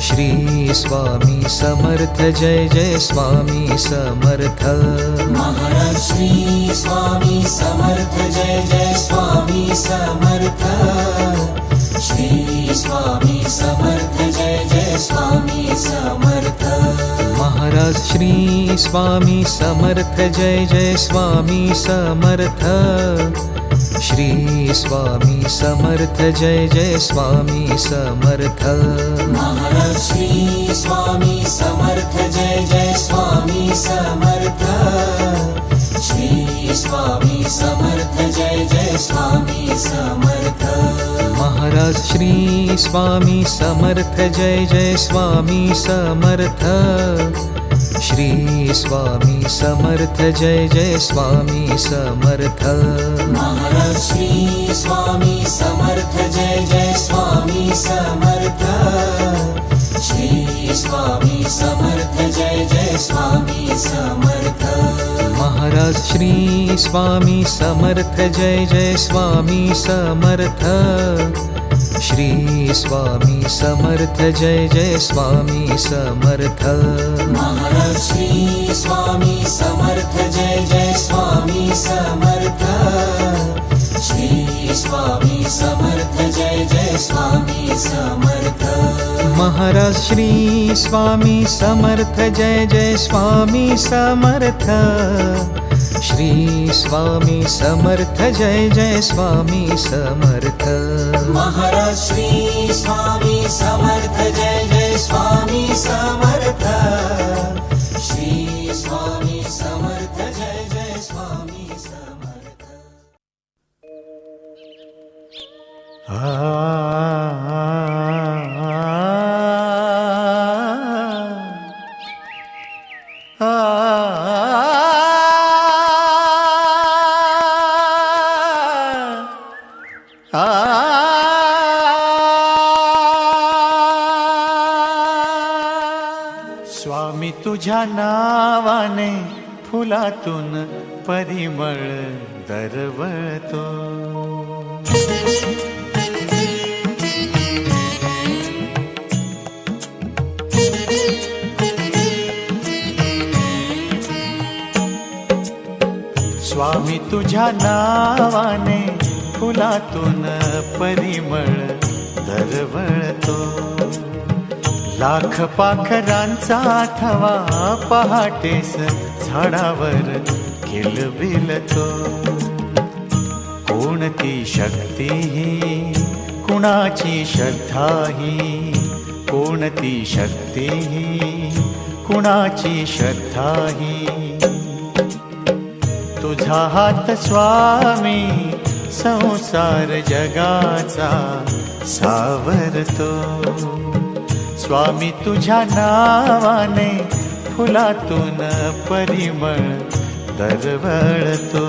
श्री स्वामी समर्थ जय जय स्वामी समर्थ महाराज श्री स्वामी समर्थ जय जय स्वामी समर्थ श्री स्वामी समर्थ जय जय स्वामी समर्थ महाराज श्री स्वामी समर्थ जय जय स्वामी समर्थ श्री स्वामी समर्थ जय जय स्वामी समर्थ महाराज श्री स्वामी समर्थ जय जय स्वामी समर्थ श्री स्वामी समर्थ जय जय स्वामी समर्थ महाराज श्री स्वामी समर्थ जय जय स्वामी समर्थ श्री स्वामी समर्थ जय जय स्वामी समर्थ महाराज श्री स्वामी समर्थ जय जय स्वामी समर्थ श्री स्वामी समर्थ जय जय स्वामी समर्थ महाराज श्री स्वामी समर्थ जय जय स्वामी समर्थ श्री स्वामी समर्थ जय जय स्वामी समर्थ महाराज श्री स्वामी समर्थ जय जय स्वामी समर्थ श्री स्वामी समर्थ जय जय स्वामी समर्थ महाराज श्री स्वामी समर्थ जय जय स्वामी समर्थ श्री स्वामी समर्थ जय जय स्वामी समर्थ महाराज श्री स्वामी समर्थ जय जय स्वामी समर्थ श्री स्वामी समर्थ जय जय स्वामी समर्थ स्वामी तुझ्या नावाने फुलातून परिमळ दरवळतो स्वामी तुझ्या नावाने फुलातून परिमळ दरवळतो लाख पाखरांचा थवा पहाटेस झाडावर किलबिलतो कोणती शक्ती ही कुणाची श्रद्धा ही कोणती शक्ती ही कुणाची श्रद्धा ही तुझा हात स्वामी संसार जगाचा सावरतो स्वामी तुझ्या नावाने फुलातून परिमळ दरवळतो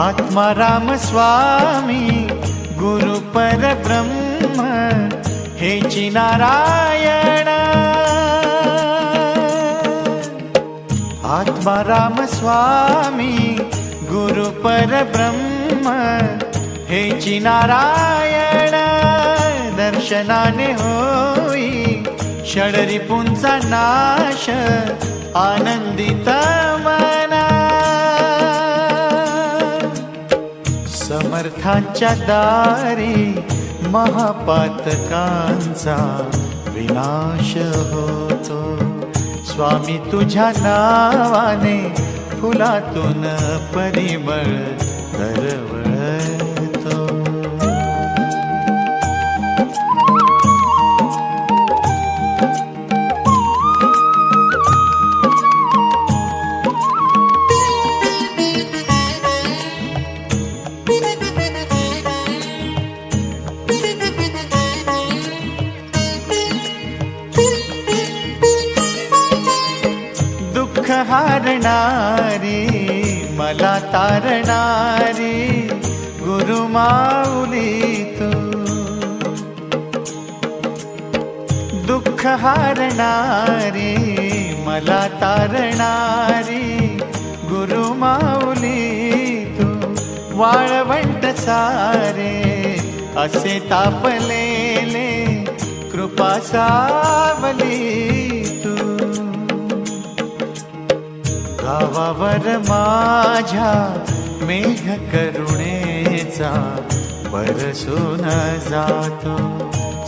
आत्मा राम स्वामी गुरु परब्रह्म हेची नारायण आत्मा राम स्वामी गुरु परब्रह्म हेची नारायण दर्शनाने होई षडरिपुंचा नाश आनंदित मना समर्थांच्या दारी महापातकांचा विनाश होतो स्वामी तुझ्या नावाने फुलातून परिमळ दरवळतो दुःख हारणारी मला तारणारी गुरुमाऊली तू दुःख हारणारी मला तारणारी गुरुमाऊली तू वाळवंट सारे असे तापलेले कृपा सावली तू गावावर माझ्या मेघ करुणेचा बरसून जातो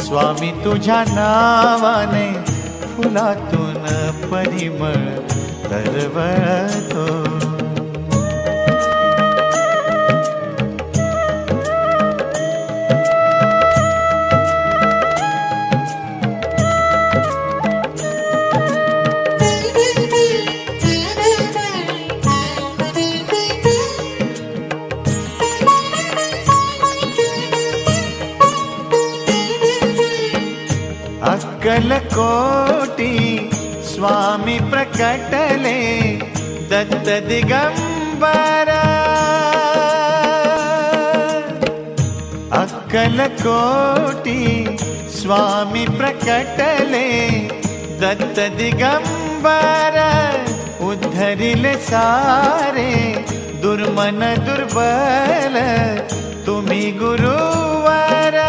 स्वामी तुझ्या नावाने फुलातून परिमळ दरवळतो अक्कलकोटी स्वामी प्रकटले दत्त दिगंबर अक्कलकोटी स्वामी प्रकटले दत्त दिगंबर उद्धरिले सारे दुर्मन दुर्बल तुम्ही गुरुवर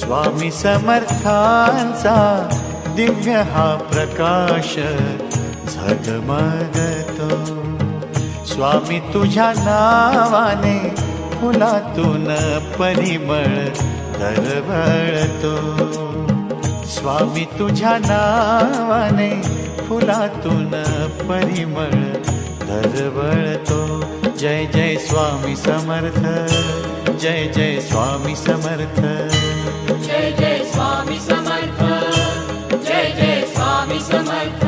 स्वामी समर्थांचा दिव्य हा प्रकाश झगमगतो स्वामी तुझ्या नावाने फुलातून परिमळ दरवळतो स्वामी तुझ्या नावाने फुलातून परिमळ दरवळतो जय जय स्वामी समर्थ जय जय स्वामी समर्थ जय जय स्वामी समर्थ जय जय स्वामी समर्थ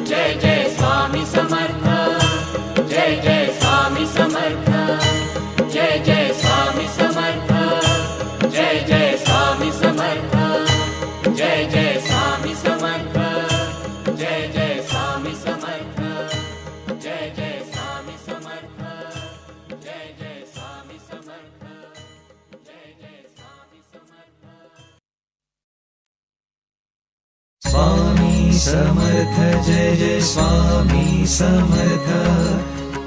जय जय स्वामी समर्थ जय जय स्वामी समर्थ जय जय स्वामी समर्थ जय जय स्वामी समर्थ जय जय स्वामी समर्थ जय जय स्वामी समर्थ जय जय स्वामी समर्थ जय जय स्वामी समर्थ जय जय स्वामी समर्थ स्वामी समर्थ जय जय स्वामी समर्थ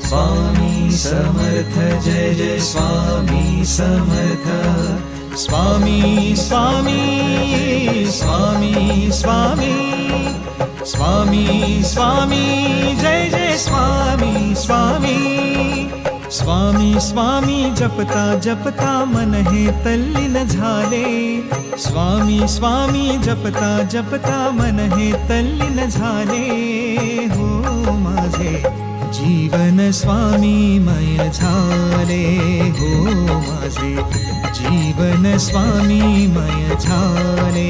स्वामी समर्थ जय जय स्वामी समर्थ स्वामी स्वामी स्वामी स्वामी स्वामी स्वामी जय जय स्वामी स्वामी स्वामी स्वामी जपता जपता मन हे तल्लीन झाले स्वामी स्वामी जपता जपता मन हे तल्लीन झाले हो माझे जीवन स्वामीमय झाले हो माझे जीवन स्वामीमय झाले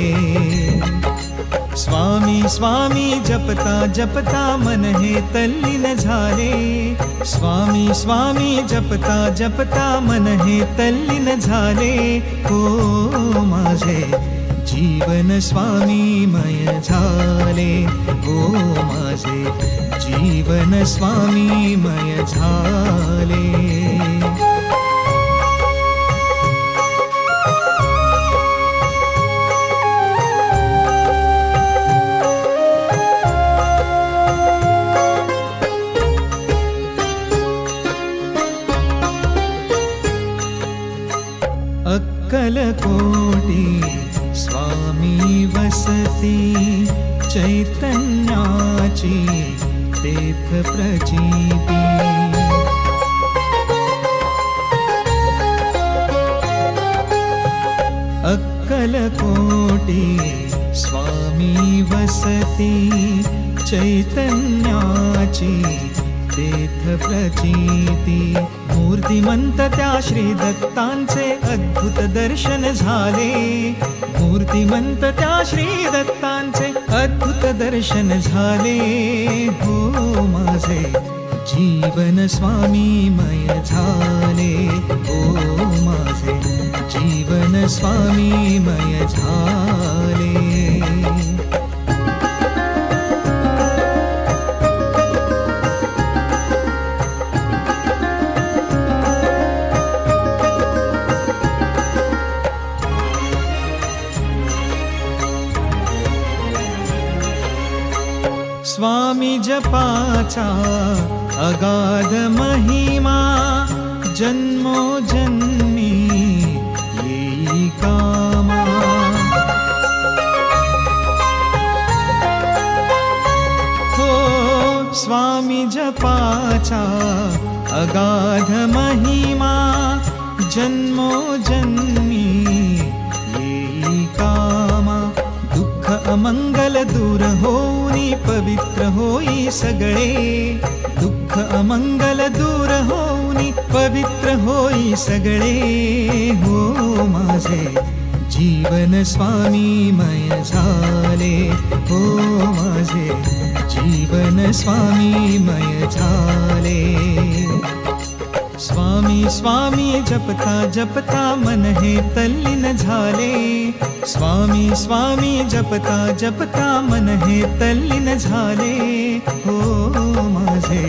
स्वामी स्वामी जपता जपता मन हे तल्लीन झाले स्वामी स्वामी जपता जपता मन हे तल्लीन झाले हो माझे जीवन स्वामीमय झाले हो माझे जीवन स्वामीमय झाले अक्कलकोटी स्वामी वसती चैतन्याची तेथ प्रचिती अक्कलकोटी स्वामी वसती चैतन्याची तेथ प्रचिती मूर्तिमंत त्या श्री दत्तांचे अद्भुत दर्शन झाले मूर्तिमंत त्या श्री दत्तांचे अद्भुत दर्शन झाले हो माझे जीवन स्वामीमय झाले हो माझे जीवन स्वामीमय झाले स्वामी जपाचा अगाध महिमा जन्मोजन्मी येई कामा. हो स्वामी जपाचा अगाध महिमा जन्मोजन्मी येई कामा. दुःख अमंगल दूर होऊनी पवित्र होई सगळे. दुःख अमंगल दूर होऊनी पवित्र होई सगळे. हो माझे जीवन स्वामीमय झाले. हो माझे जीवन स्वामीमय झाले. स्वामी स्वामी जपता जपता मन हे तल्लीन झाले. स्वामी स्वामी जपता जपता मन हे तल्लीन झाले. हो माझे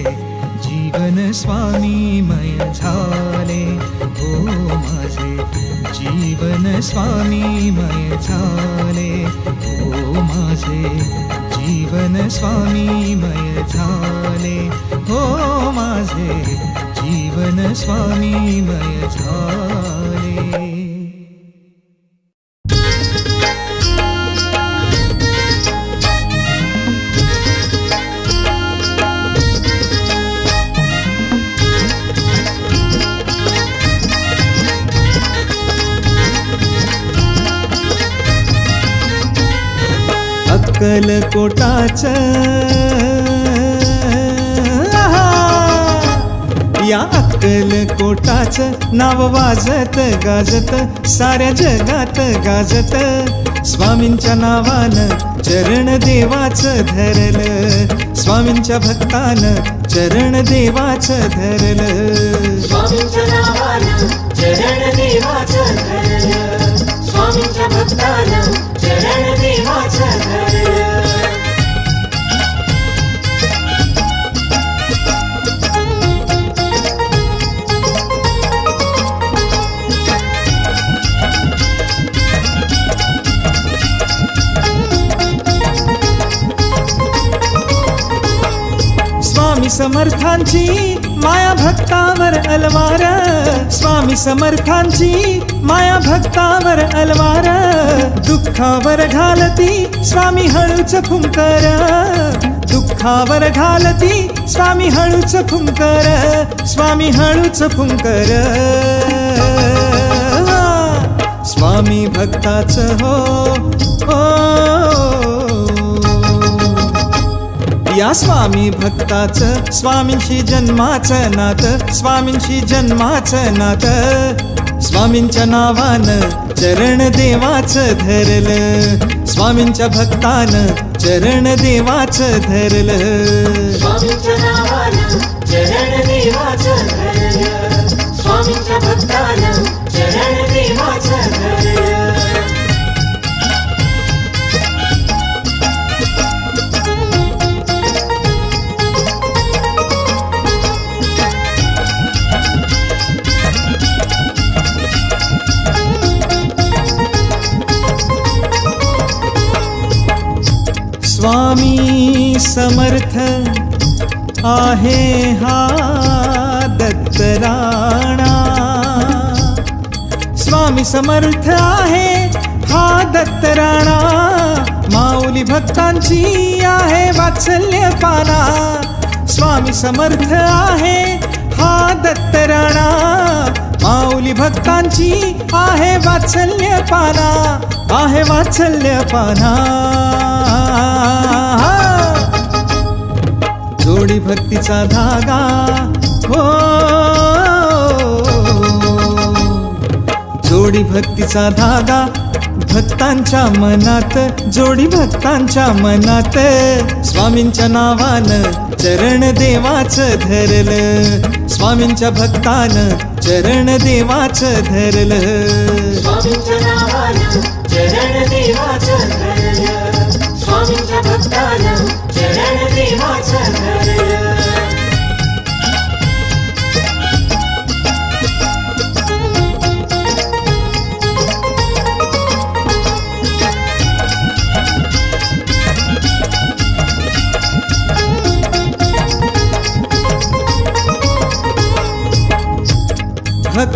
जीवन स्वामीमय झाले. हो माझे जीवन स्वामीमय झाले. हो माझे जीवन स्वामीमय झाले. हो माझे जीवन स्वामीमय झाले. अक्कलकोटाचं या अक्कलकोटाचं नाव वाजत गाजत साऱ्या जगात गाजत. स्वामींच्या नावानं चरण देवाचं धरलं. स्वामींच्या भक्तानं चरण देवाचं धरलं. स्वामींच्या नावानं चरण देवाचं धरलं. स्वामींच्या भक्तानं चरण देवाचं धरलं. स्वामी समर्थांची माया भक्तावर अलवार. स्वामी समर्थांची माया भक्तावर अलवार. दुःखावर घालती स्वामी हळूच फुंकर. दुःखावर घालती स्वामी हळूच फुंकर. स्वामी हळूच फुंकर. स्वामी भक्ताचं हो या स्वामी भक्ताचं स्वामींशी जन्माचं नातं. स्वामींशी जन्माचं नातं. स्वामींच्या नावानं चरण देवाचं धरलं. स्वामींच्या भक्तानं चरण देवाचं धरलं. स्वामींच्या नावानं चरण देवाचं धरलं. स्वामींच्या भक्तानं चरण देवाचं धरलं. स्वामी समर्थ आहे हा दत्तराणा. स्वामी समर्थ आहे हा दत्तराणा. माऊली भक्तांची आहे वात्सल्य पाना. स्वामी समर्थ आहे हा दत्तराणा. माऊली भक्तांची आहे वात्सल्य पाना. आहे वात्सल्य पाना. जोडी भक्तीचा धागा हो. जोडी भक्तीचा धागा भक्तांच्या मनात. जोडी भक्तांच्या मनात. स्वामींच्या नावानं चरण देवाचं धरलं. स्वामींच्या भक्तानं चरण देवाचं धरलं. स्वामींच्या नावानं चरण देवाचं धरलं. स्वामींच्या भक्तानं चरण देवाचं धरलं.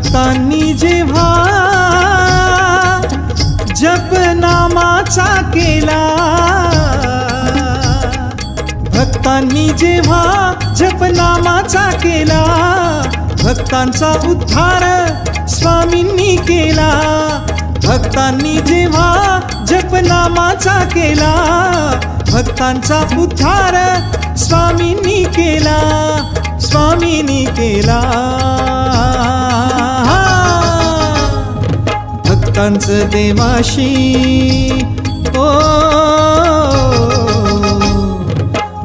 भक्तांनी जेव्हा जप नामाचा केला, भक्तांनी जेव्हा जप नामाचा केला, भक्तांचा उद्धार स्वामींनी केला. भक्तांनी जेव्हा जप नामाचा केला, भक्तांचा उद्धार स्वामींनी केला, स्वामींनी केला. भक्तांचं देवाशी ओ,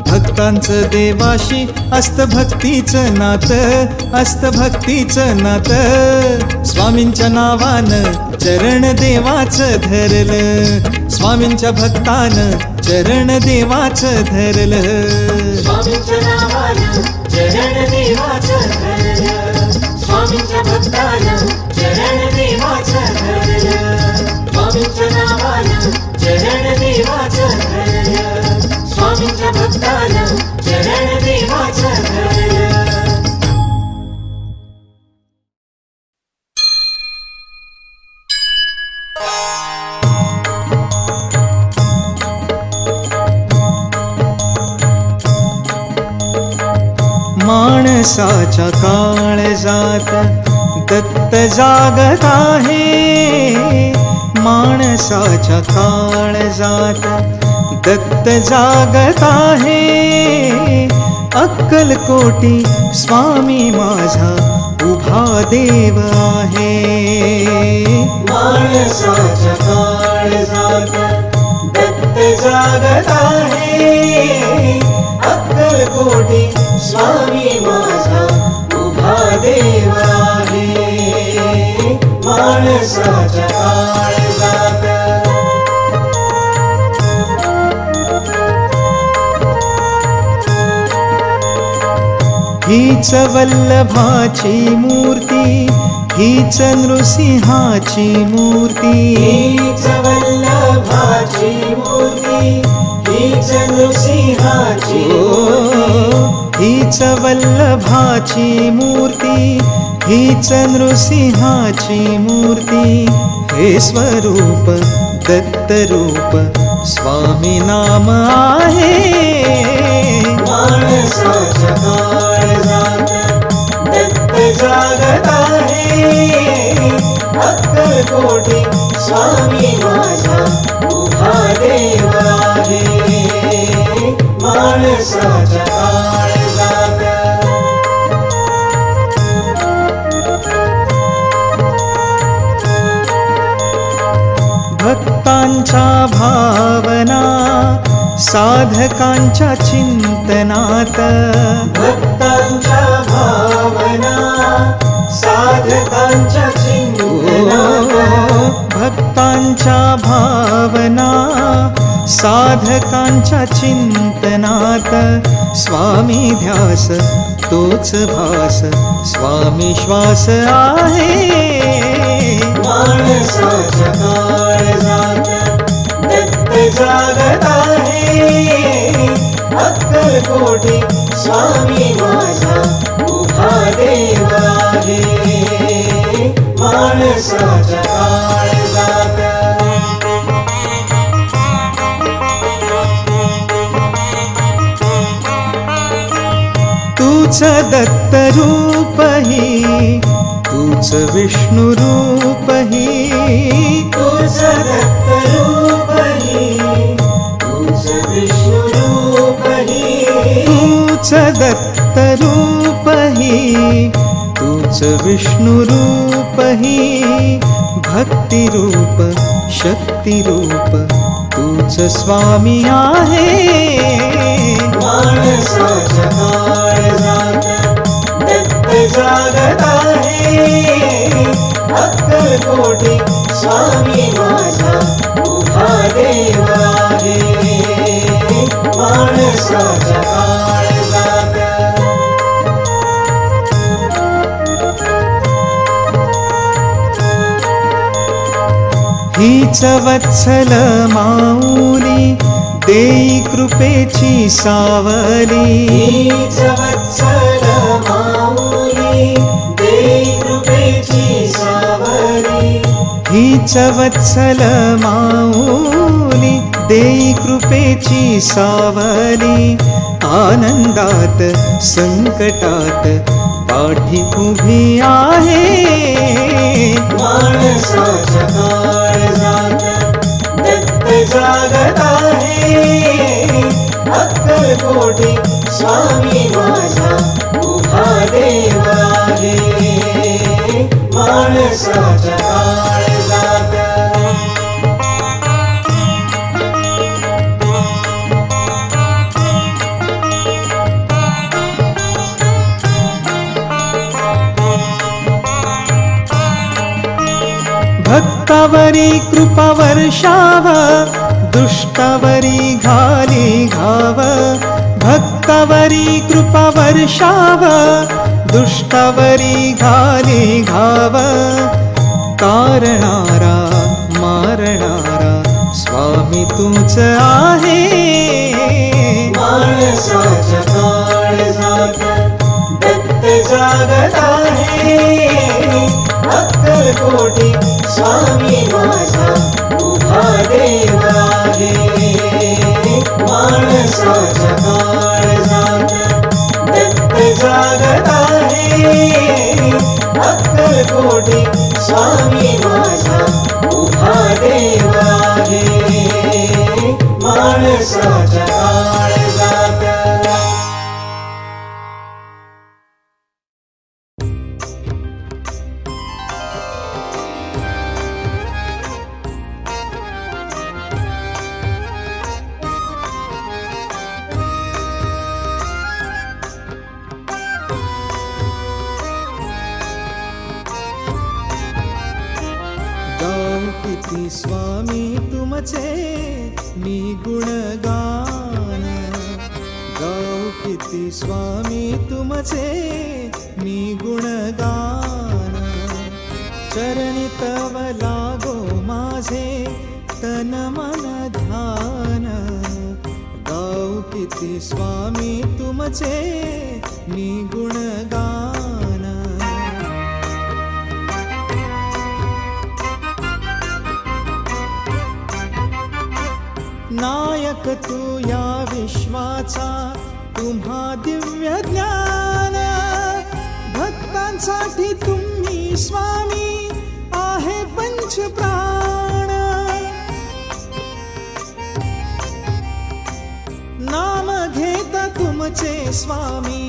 भक्तांचं देवाशी असत भक्तीचं नातं, असत भक्तीचं नातं. स्वामींच्या नावानं चरण देवाचं धरलं, स्वामींच्या भक्तानं चरण देवाचं धरलं. स्वामींच्या नावानं चरण देवाचं धरलं, स्वामींच्या भक्तानं चरण देवाचं धरलं. स्वामींच्या नावानं चरण देवाचं धरलं, स्वामींच्या भक्तानं चरण देवाचं धरलं. माणसाच्या काळजात दत्त जागत आहे, माणसाच्या काळजात दत्त जागत आहे. अक्कलकोटी स्वामी माझा उभा देव आहे. माणसाच्या काळजात दत्त जागत आहे, अक्कलकोटी स्वामी माझा उभा देव आहे. माणसाच्या काळजात हीच वल्लभाची मूर्ती, हीच नृसिंहाची मूर्ती, हीच वल्लभाची मूर्ती, हीच नृसिंहाची मूर्ती. हीच वल्लभाची मूर्ती, हीच नृसिंहाची मूर्ती. हे स्वरूप दत्त रूप स्वामी नाम आहे. माणसाच्या काळजात दत्त जागत आहे, अक्कलकोटी स्वामी माझा उभा देव आहे. माणसाच्या काळजात भक्तांच्या भावना साधकांच्या चिंतनात, भक्तांच्या भावना साधकांच्या चिंतनात. भक्तांच्या भावना साधकांच्या चिंतनात. स्वामी ध्यास तोच भास, स्वामी श्वास आहे. माणसाच्या काळजात दत्त जागत आहे, अक्कलकोटी स्वामी माझा उभा देव आहे. माणसाच्या काळजात तूच दत्त रूपही, तूच विष्णु रूपही, तुझ दत्त रूपही, तुझ विष्णु रूपही. तूच दत्त रूपही, तूच विष्णु रूपही. भक्ती रूप शक्ती रूप तूच स्वामी आहे. माणसाच्या काळजात दत्त जागत आहे, अक्कलकोटी स्वामी माझा उभा देव आहे. माणसाच्या काळजात हीच वत्सल माऊली देई कृपेची सावली. हीच वत्सल माऊली देई कृपेची हीच वत्सल माऊली देई कृपेची सावली आनंदात संकटात पाठी उभी आहे माणसाच्या काळजात दत्त जागत आहे अक्कलकोटी स्वामी माझा उभा देव आहे माणसाच्या काळजात भक्तावरी कृपा वर्षाव दुष्टावरी घाली घाव भक्तावरी कृपा वर्षाव दुष्टावरी घाली घाव तारणारा मारणारा स्वामी तूच आहे माणसाच्या काळजात दत्त जागत आहे अक्कलकोटी स्वामी माझा उभा देव आहे माणसाच्या काळजात दत्त जागत आहे अक्कलकोटी स्वामी माझा उभा देव आहे माणसाच्या काळजात किती स्वामी तुमचे मी गुणगान गाऊ किती स्वामी तुमचे मी गुणगान चरणी तव लागो माझे तन मन ध्यान गाऊ किती स्वामी तुमचे मी गुणगान नायक तू या विश्वाचा तुम्हा दिव्य ज्ञान भक्तांसाठी तुम्ही स्वामी आहे पंच प्राण नाम घेता तुमचे स्वामी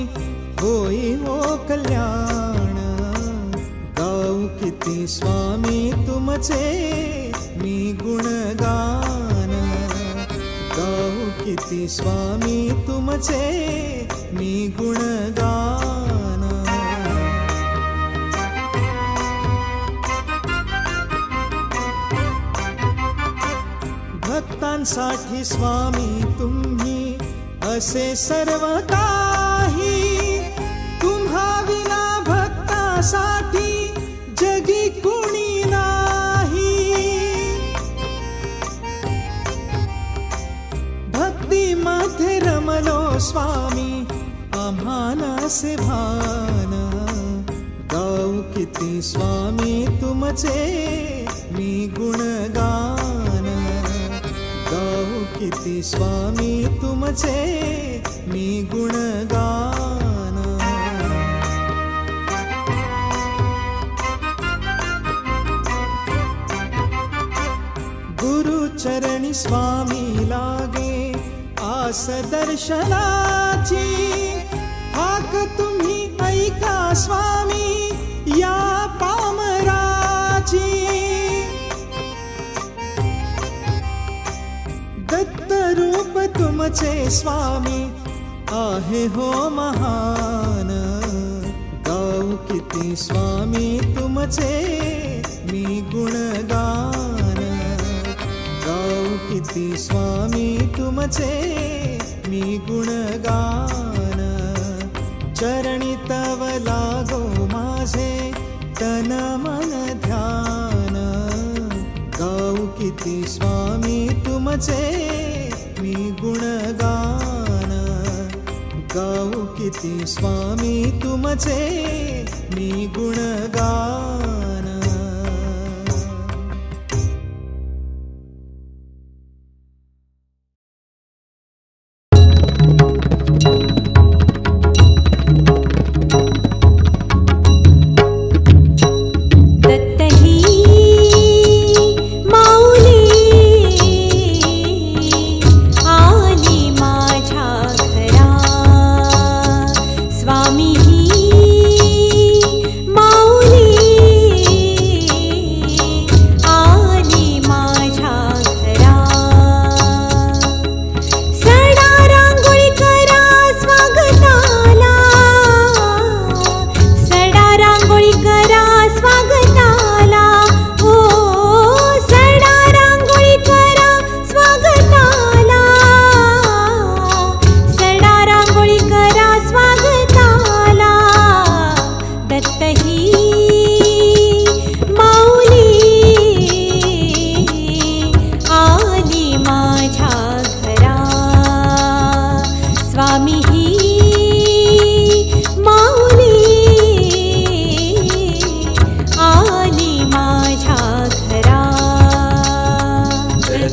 होई हो कल्याण गाऊ किती स्वामी तुमचे मी गुणगान गाऊ किती स्वामी तुमचे मी गुणगान भक्तांसाठी स्वामी तुम्ही असे सर्व काही तुम्हा विना भक्तासाठी जगी कुणी नाही भक्तीमध्ये रमलो स्वामी आम्हानासे भान गाऊ किती स्वामी तुमचे मी गुणगान गाऊ किती स्वामी तुमचे मी गुणगान गुरुचरणी स्वामी लागे आस दर्शनाची हाक तुम्ही ऐका स्वामी या पामराची दत्त रूप तुमचे स्वामी आहे हो महान गाऊ किती स्वामी तुमचे मी गुणगान गाऊ किती स्वामी तुमचे मी गुणगान चरणी तव लागो माझे तन मन ध्यान गाऊ किती स्वामी तुमचे मी गुणगान गाऊ किती स्वामी तुमचे मी गुणगान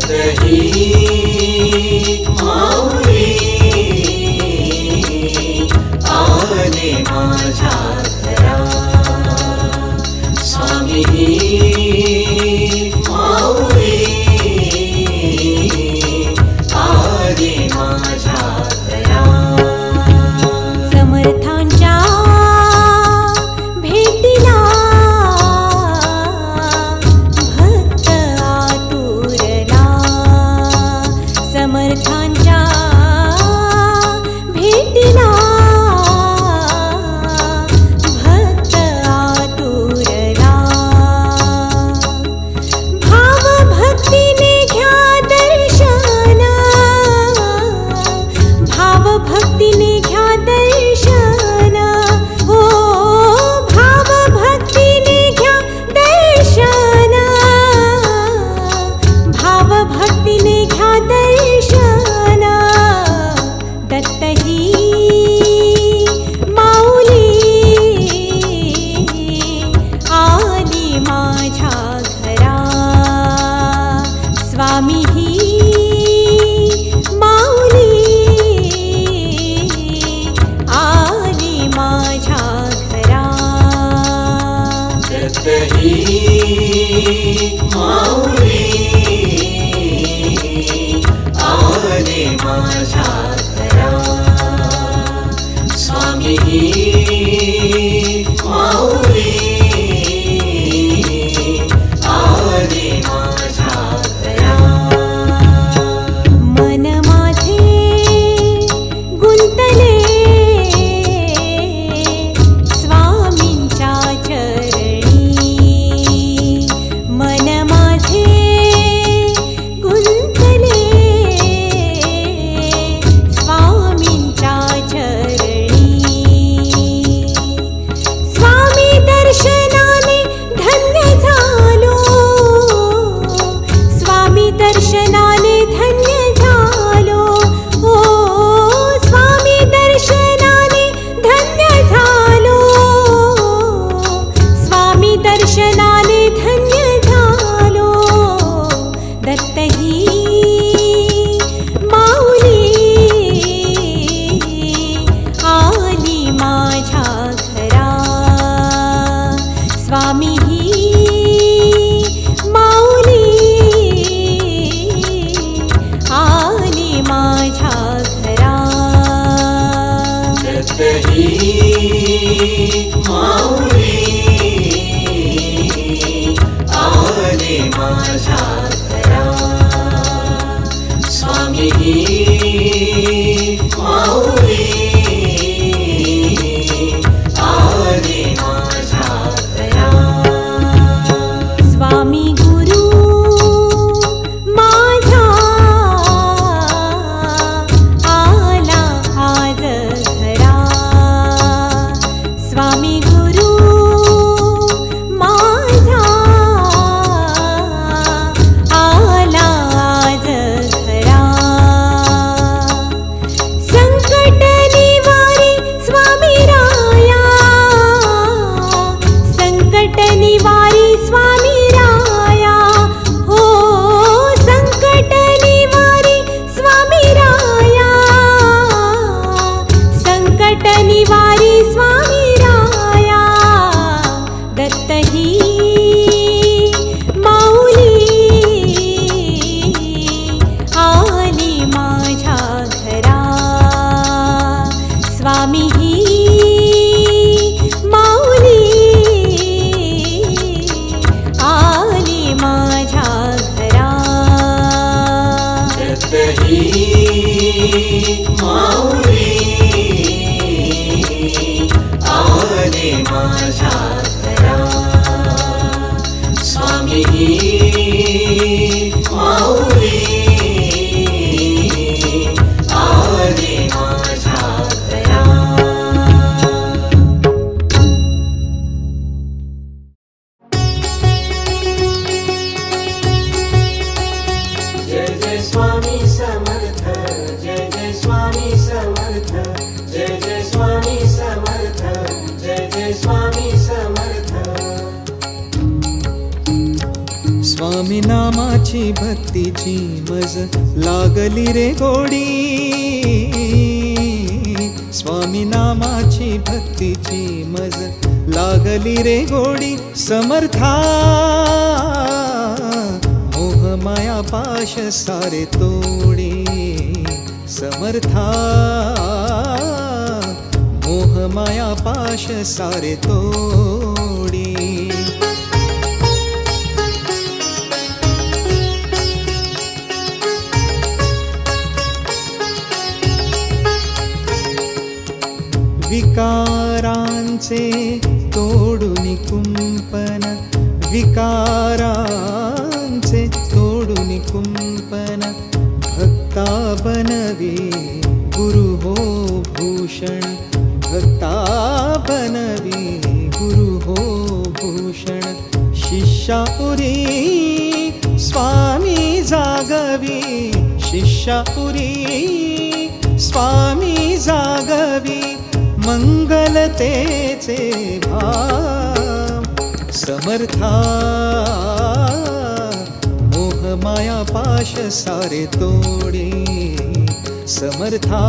दत्तही माऊली आले माझ्या घरा स्वामी माऊली आले माझ्या घरा समर्थांच्या भेटीला भक्त आतुरला समर्थांच्या भेटीला भक्त आतुरला भाव भक्तीने घ्या दर्शन भाव भक्तीने घ्या दर्शन हो भाव भक्तीने घ्या दर्शन भाव भक्तीने घ्या दर्शन दत्तही माऊली आली माझ्या घरा स्वामीही माऊली आली माझ्या घरा दत्तही माऊली आले माझ्या घरा स्वामी माऊली आले माझ्या घरा मन माझे गुंतले स्वामींच्या चरणी मन माझे गुंतले स्वामींच्या चरणी स्वामी दर्शनाने धन्य झालो स्वामी दर्शनाने धन्य झालो ओ स्वामी दर्शनाने धन्य झालो स्वामी दर्शनाने धन्य झालो दत्तही माऊली आली माझ्या घरा स्वामीही माऊली आली माझ्या घरा दत्तही माऊली आले माझ्या घरा स्वामी माऊली आले माझ्या घरा स्वामी गुरु माझा आला आज घरा स्वामी गुरु माझा आला आज घरा संकट निवारी स्वामी राया संकट निवारी स्वामी राया हो संकट निवारी स्वामी राया संकट निवारी स्वामी राया दत्तही माऊली आली माझ्या घरा स्वामीही माऊली आली माझ्या घरा दत्तही माऊली आले माझ्या घरा स्वामी माऊली आले माझ्या घरा जय जय स्वामी समर्थ जय जय स्वामी समर्थ जय जय स्वामी समर्थ जय जय स्वामी समर्थ स्वामी नामाची नामाची भक्तीची मज लागली रे गोडी. स्वामी नामाची भक्तीची मज लागली रे गोडी. समर्था मोह माया पाश सारे तोडी. समर्था मोह माया पाश सारे तोडी. विकारांचे तोडून कुंपण. विकारांचे तोडून कुंपण. भक्ता बनवी गुरु हो भूषण. भक्ता बनवी गुरु हो भूषण. शिष्यापुरी स्वामी जागवी. शिष्यापुरी स्वामी जागवी. मंगलतेचे भाव. समर्था मोह माया पाश सारे तोडी. समर्था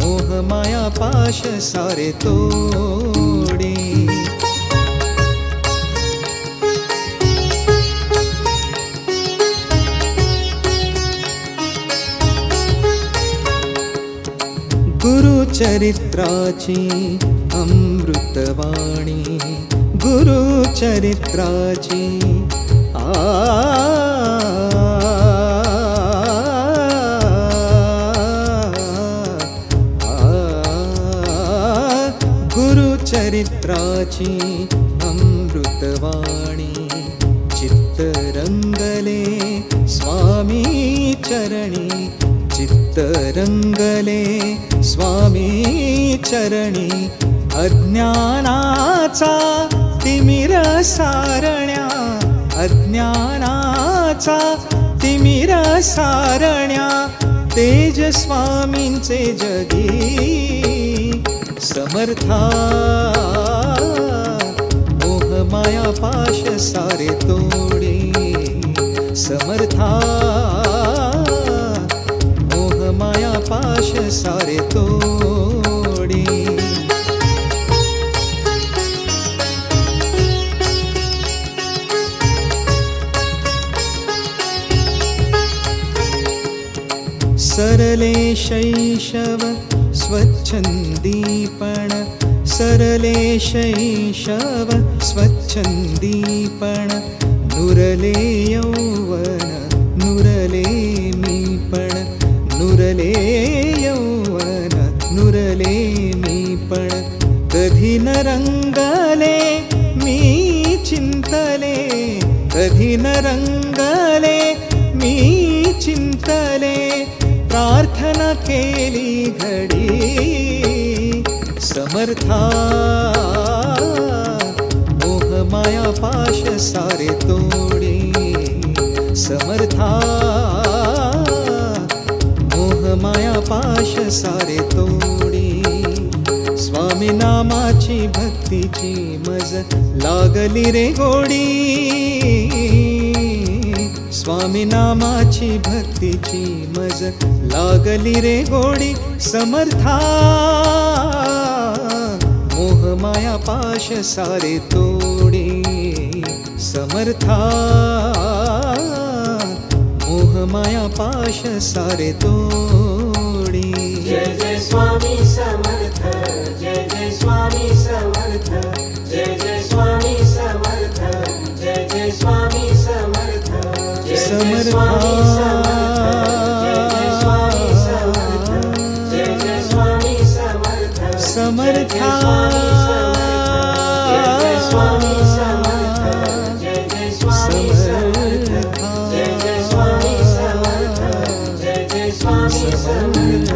मोह माया पाश सारे तोडी. गुरुचरित्राची अमृतवाणी. गुरुचरित्राची गुरुचरित्राची अमृतवाणी. चित्तरंगले स्वामी चरणी. चित्तरंगले स्वामी चरणी. अज्ञानाचा तिमिर सारण्या. अज्ञानाचा तिमिर सारण्या. तेज स्वामींचे जगी. समर्था मोह माया पाश सारे तोडी. समर्था मोह माया पाश सारे तोडी. सरले शैशव स्वच्छंदीपण. सरले शैशव स्वच्छंदीपण. नुरले यौवन नुरले मीपण. नुरले यौवन नुरले मीपण. कधी न रंगले मी चिंतले. कधी न रंगले मी चिंतले. प्रार्थना केली घडी. समर्था मोह माया पाश सारे तोडी. समर्था मोह माया पाश सारे तोडी. स्वामी नामाची भक्तीची मज लागली रे गोडी. स्वामी नामाची भक्तीची मज लागली रे गोडी. समर्था मोह माया पाश सारे तोडी. समर्था मोह माया पाश सारे तोडी. जय जय स्वामी समर्थ. जय जय स्वामी समर्थ. जय जय स्वामी समर्थ. जय जय स्वामी समर्थ. जय जय स्वामी समर्थ. जय जय स्वामी समर्थ. जय जय स्वामी समर्थ. समर्था जय जय स्वामी समर्थ. जय जय स्वामी समर्थ. जय जय स्वामी समर्थ. जय जय स्वामी समर्थ.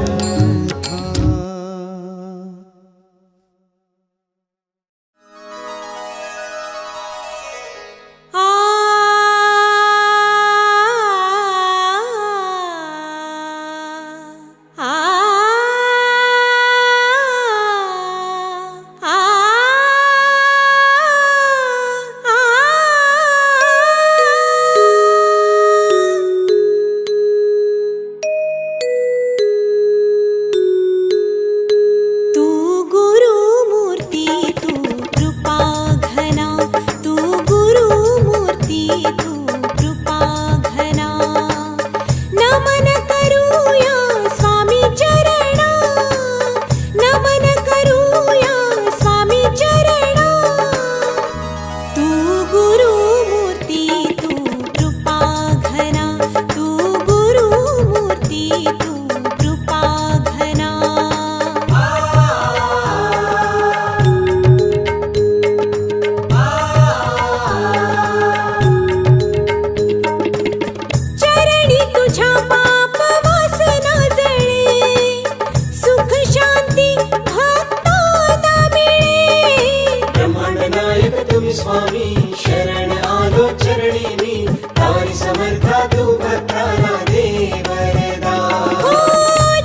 समर्था तू भक्ताला दे वरदान. हो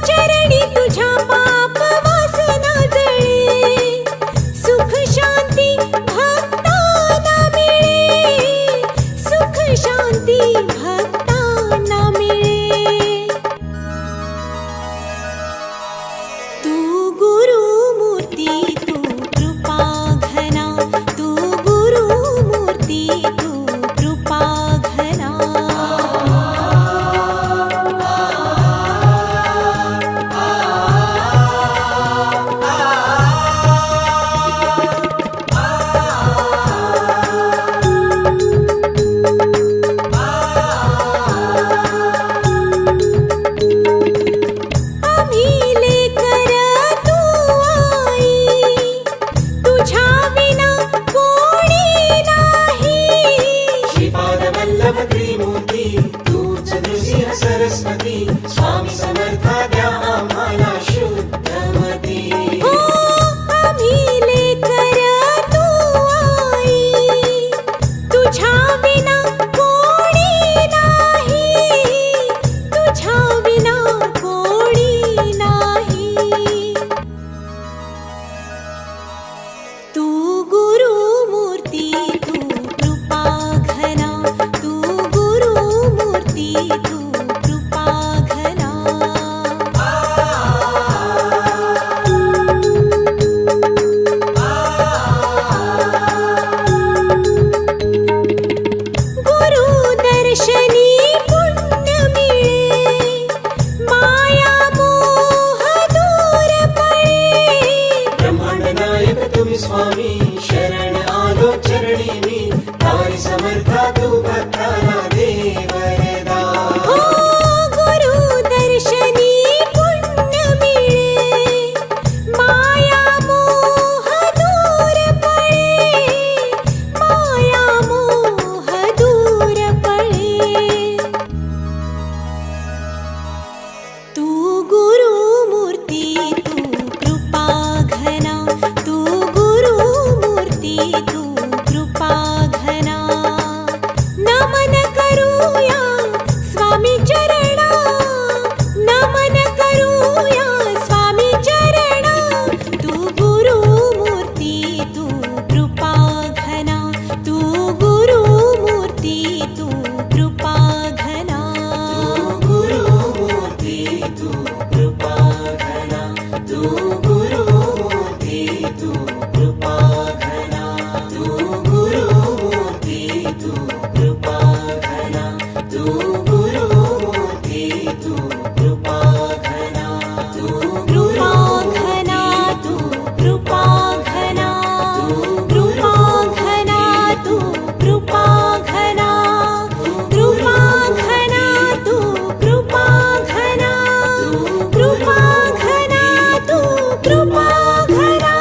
चरणी तुझ्या पाप वासना जळे, सुख शांती भक्तांना मिळे, सुख शांती भक्तांना मिळे. तू गुरुमूर्ती तू कृपा घना, तू गुरुमूर्ती तू कृपा घना. आम्ही लेकर तू आई, तुझ्या विना कोणी नाही. श्रीपाद वल्लभ त्रिमूर्ती तूच नृसिंह सरस्वती. स्वामी समर्था द्या आम्हाला शुद्धमती. हो आम्ही लेकर तू आई, तुझ्या विना कोणी नाही, तुझ्या विना कोणी नाही. तू गुरुमूर्ती तू कृपा घना, तू गुरुमूर्ती तू कृपा घना. गुरुदर्शनी पुण्य मिळे, माया मोह दूर पळे. ब्रह्मांड नायक तुम्ही स्वामी शरण आलो चरणी मी. तारी समर्था तू भक्ताला दे वरदान. हो गुरुदर्शनी पुण्य मिळे, माया मोह दूर पळे, माया मोह दूर पळे. तू गुरुमूर्ती तू कृपा घना, तू गुरुमूर्ती तू कृपा घना. नमन करूया स्वामी चरणा, नमन करूया स्वामी चरणा. तू गुरुमूर्ती तू कृपा घना, तू गुरुमूर्ती तू कृपा घना. गुरुमूर्ती तू कृपा घना, तू गुरुमूर्ती तू कृपा घना, तू गुरुमूर्ती तू कृपा घना, तू गुरुमूर्ती तू कृपा घना, तू कृपा घना, तू कृपा घना, कृपा घना, तू कृपा घना, कृपा घना, तू कृपा घना, कृपा घना, तू कृपा घना.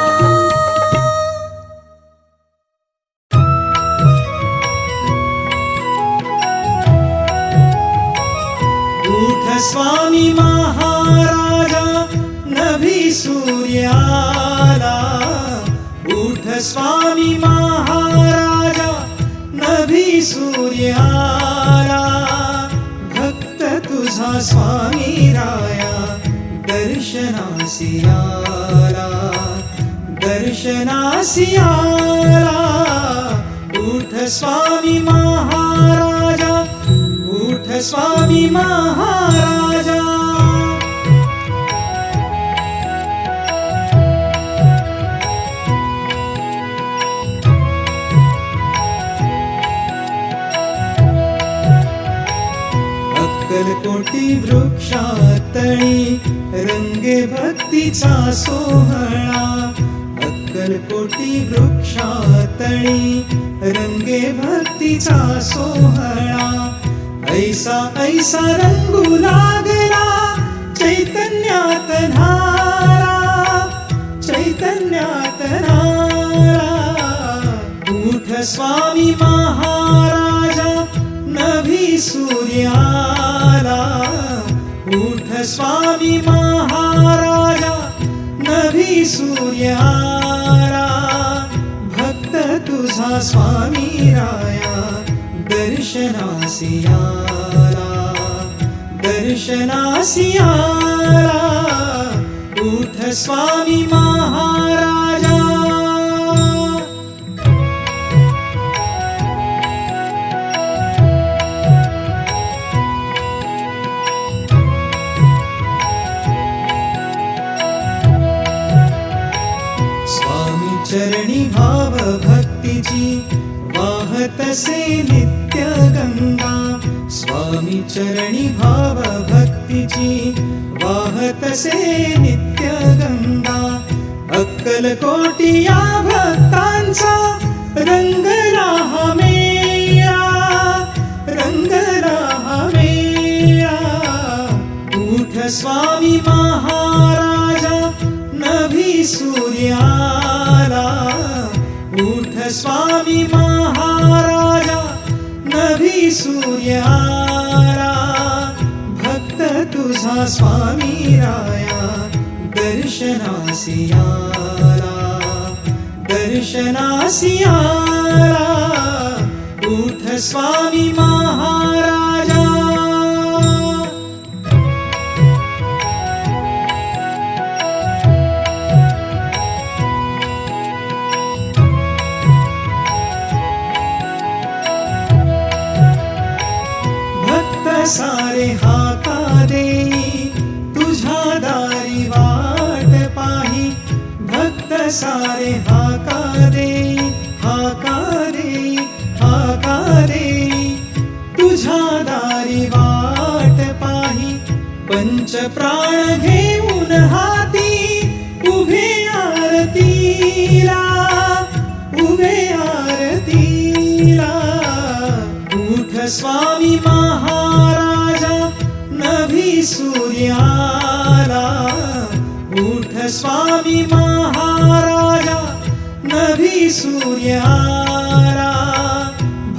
उठ स्वामी महाराजा नभी सूर्याला. उठ स्वामी महाराजा नभी सूर्याला. भक्त तुझा स्वामी राया दर्शनासी आला, दर्शनासी आला. उठ स्वामी महाराजा, उठ स्वामी महाराजा. अक्कलकोटी वृक्षातळी रंगे भक्तीचा सोहळा. अक्कलकोटी वृक्षातळी रंगे भक्तीचा सोहळा. ऐसा ऐसा रंगू लागला चैतन्यात धारा, चैतन्यात नारा. उठ स्वामी महाराजा नभी सूर्याला. उठ स्वामी महाराजा नभी सूर्याला. भक्त तुझा स्वामी राया दर्शनासी आला, दर्शनासी आला, उठ स्वामी महाराजा. स्वामी चरणी भाव भक्तीची वाहतसे नित्य गंगा. स्वामी चरणी भाव भक्तीची वाहतसे नित्य गंगा. अक्कलकोटी या भक्तांचा रंगला हा मेळा, रंगला हा मेळा. उठ स्वामी महाराजा, नभी सूर्याला. उठ स्वामी महाराजा, नभी सूर्याला. भक्त तुझा स्वामी राया, दर्शनासी आला, दर्शनासी आला. उठ स्वामी महाराजा. सारे हाका देई, तुझ्या दारी वाट पाही. भक्त सारे हाका देई, हाका देई, हाका देई, तुझ्या दारी वाट पाही. पंच प्राण घेऊन हाती उभे आरतीला, उभे आरतीला. उठ स्वामी महाराजा, नभी सूर्याला. उठ स्वामी महाराजा, नभी सूर्याला.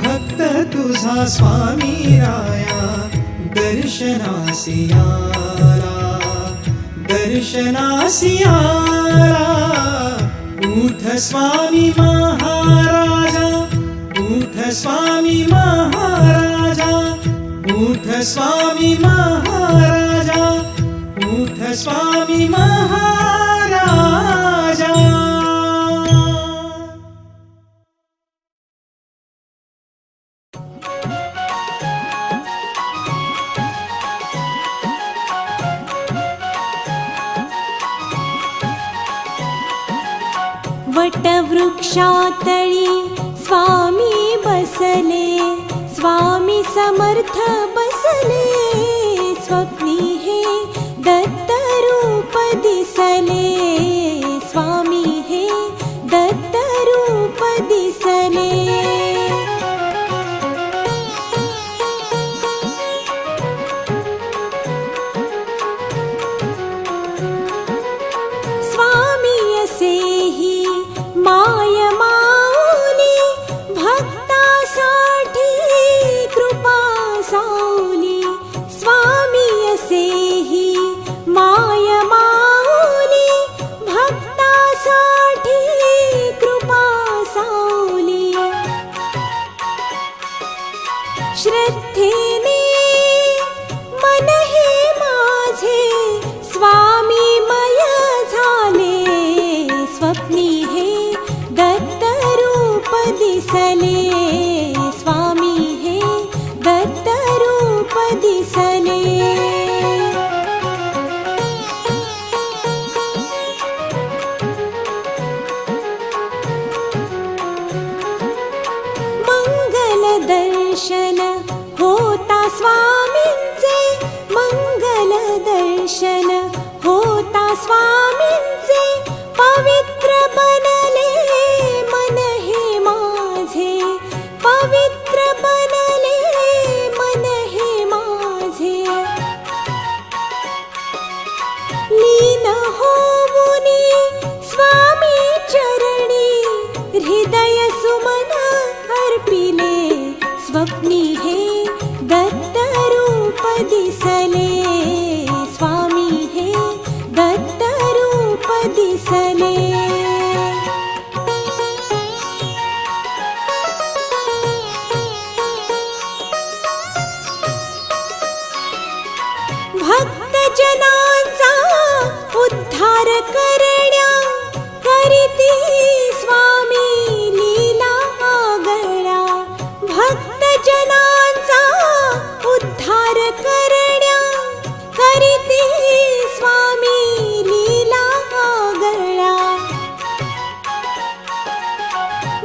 भक्त तुझा स्वामी राया, दर्शनासी आला, दर्शनासी आला. उठ स्वामी महाराजा, उठ स्वामी महाराजा. उठ स्वामी महाराजा, उठ स्वामी महाराजा. वटवृक्षातळी स्वामी बसले, स्वामी समर्थ बसले. स्वप्नी हे दत्त रूप दिसले, स्वामी हे दत्त रूप दिसले. स्वामी असेही माय माऊली, भक्तासाठी कृपा सा भक्तजनांचा उद्धार करण्या करीती स्वामी लीला आगळ्या. भक्तजनांचा उद्धार करण्या करीती स्वामी लीला आगळ्या.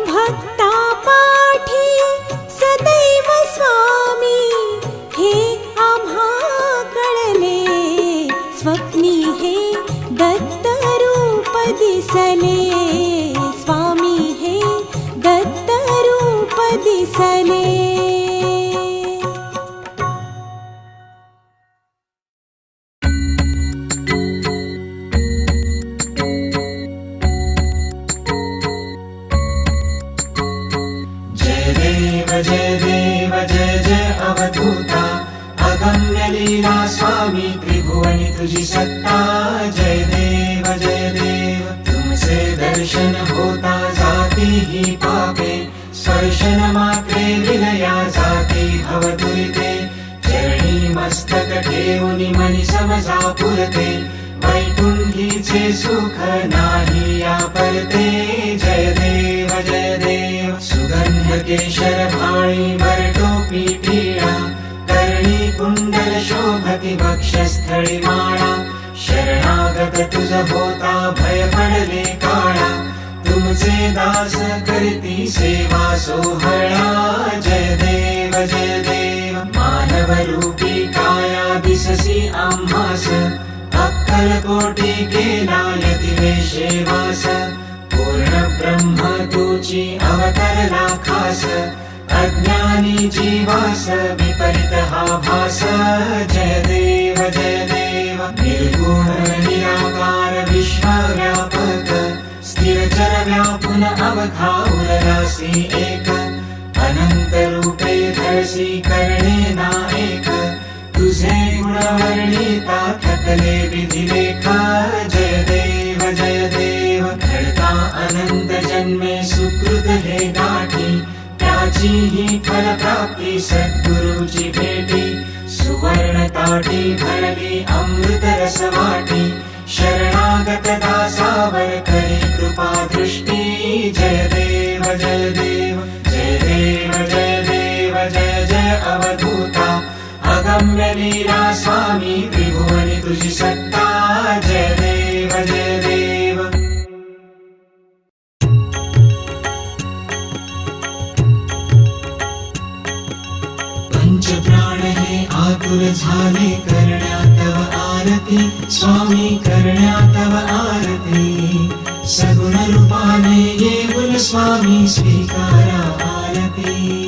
भक्ता पाठी सदैव स्वामी हे आम्हा कळले. स्वप्नी हे दत्त रूप दिसले. स्वामी हे दत्त रूप दिसले. जय देव जय देव जय जय अवधूता. अगम्य लीला स्वामी त्रिभुवनी तुझी सत्ता. जय देव जय देव. तुमसे दर्शन होता जाती ही पापे. स्पर्शन मात्रे विलया जाती भवदुरिते. चरणी मस्तक ठेवून मनी समजा पुरते. वैकुंठीचे सुख नाही या परते. जय देव जय देव. सुगंध केशर भाळी वरटोपी टिळा. कर्णी कुंडल शोभती वक्षस्थळी माळा. शरणागत तुझ होता भय पडले काळा. तुमचे दास करती सेवा सोहळा. जय देव जय देव. मानव रूपी काया दिससी आम्हास. अक्कलकोटी केला यतिवेशे वास. पूर्ण ब्रह्म तुची अवतरला खास. अज्ञानी जीवास विपरीत हा भास. जय देव जय देव. निर्गुण निराकार विश्वव्यापक. स्थिरचर व्यापून अवघा उरलासी एक. अनंत रूपे धरसी करणे नाएक. तुझे गुण वर्णिता थकले विधिलेख. जय देव जय देव. घडता अनंत जन्मे सुकृत हे गाठी. त्याची ही फलप्राप्ती सद्गुरूची भेटी. सुवर्ण ताटी भरली अमृत रस वाटी. शरणागत दासावर करी कृपा दृष्टी. जय देव जय देव. जय देव जय देव जय जय अवधूता. अगम्य लीला स्वामी त्रिभुवनी तुझी सत्ता. जय देव जय देव. पंच प्राण हे आतुर झाले करण्या तव आरती. स्वामी करण्या तव आरती. सगुण रूपाने येऊन स्वामी स्वीकारा आरती.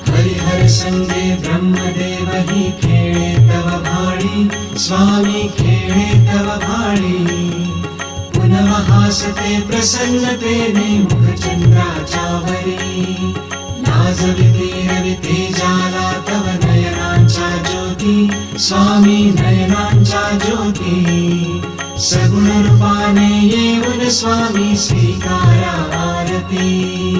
हरिहर संगे ब्रह्मदेव ही खेळे तव भाळी. स्वामी खेळे तव भाळी. पुनव हासते प्रसन्नतेने मुखचंद्राच्या वरी. लाजविते रविते जाला तव नयनांच्या ज्योती. स्वामी नयनांच्या ज्योती. सगुण रूपाने येऊन स्वामी स्वीकारा आरती.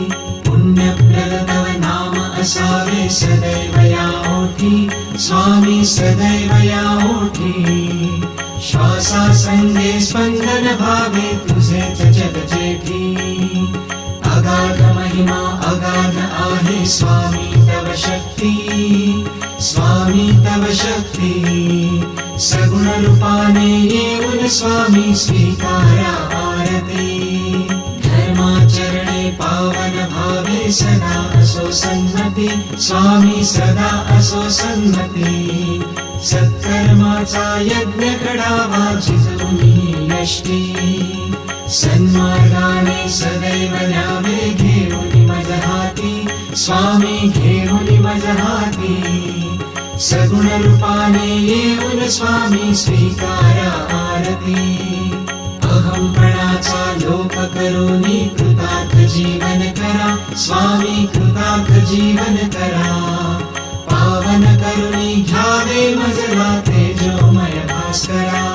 पुण्यप्रद तव नाम असावे सदैव या ओठी. स्वामी सदैव या ओठी. श्वासा संगे स्पंदन भावे तुझेच जग जेठी. अगाध महिमा अगाध आहे स्वामी तव शक्ती. स्वामी तव शक्ती. सगुण रूपाने येऊन स्वामी स्वीकारा आरती. धर्माचरणे पावन भावे सदा असो सन्मती. स्वामी सदा असो सन्मती. सत्कर्माचा यज्ञ घडावा जिजूनी यष्टी. सन्मार्गाने सदैव न्यावे घेऊन मज हाती. स्वामी घेऊन मज हाती. सगुण रूपाने येऊन स्वामी स्वीकारा आरती. अहंपणाचा लोप करुनी कृतार्थ जीवन करा. स्वामी कृतार्थ जीवन करा. पावन करुणी घ्यावे मजला तेजोमय भास्करा.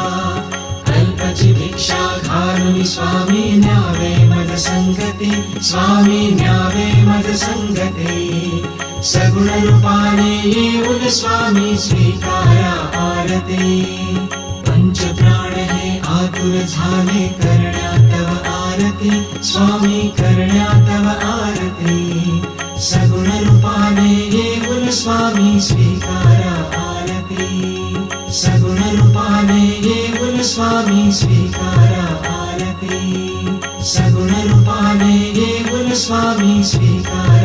अल्पची भिक्षा घालून स्वामी न्यावे मज संगती. स्वामी न्यावे मज संगती. सगुण रूपाने येऊन स्वामी स्वीकारा आरती पंचप्राण हे आतुर झाले करण्या तव आरती स्वामी करण्या तव आरती सगुण रूपाने येऊन स्वामी स्वीकारा आरती सगुण रूपाने येऊन स्वामी स्वीकारा आरती सगुण रूपाने येऊन स्वामी स्वीकारा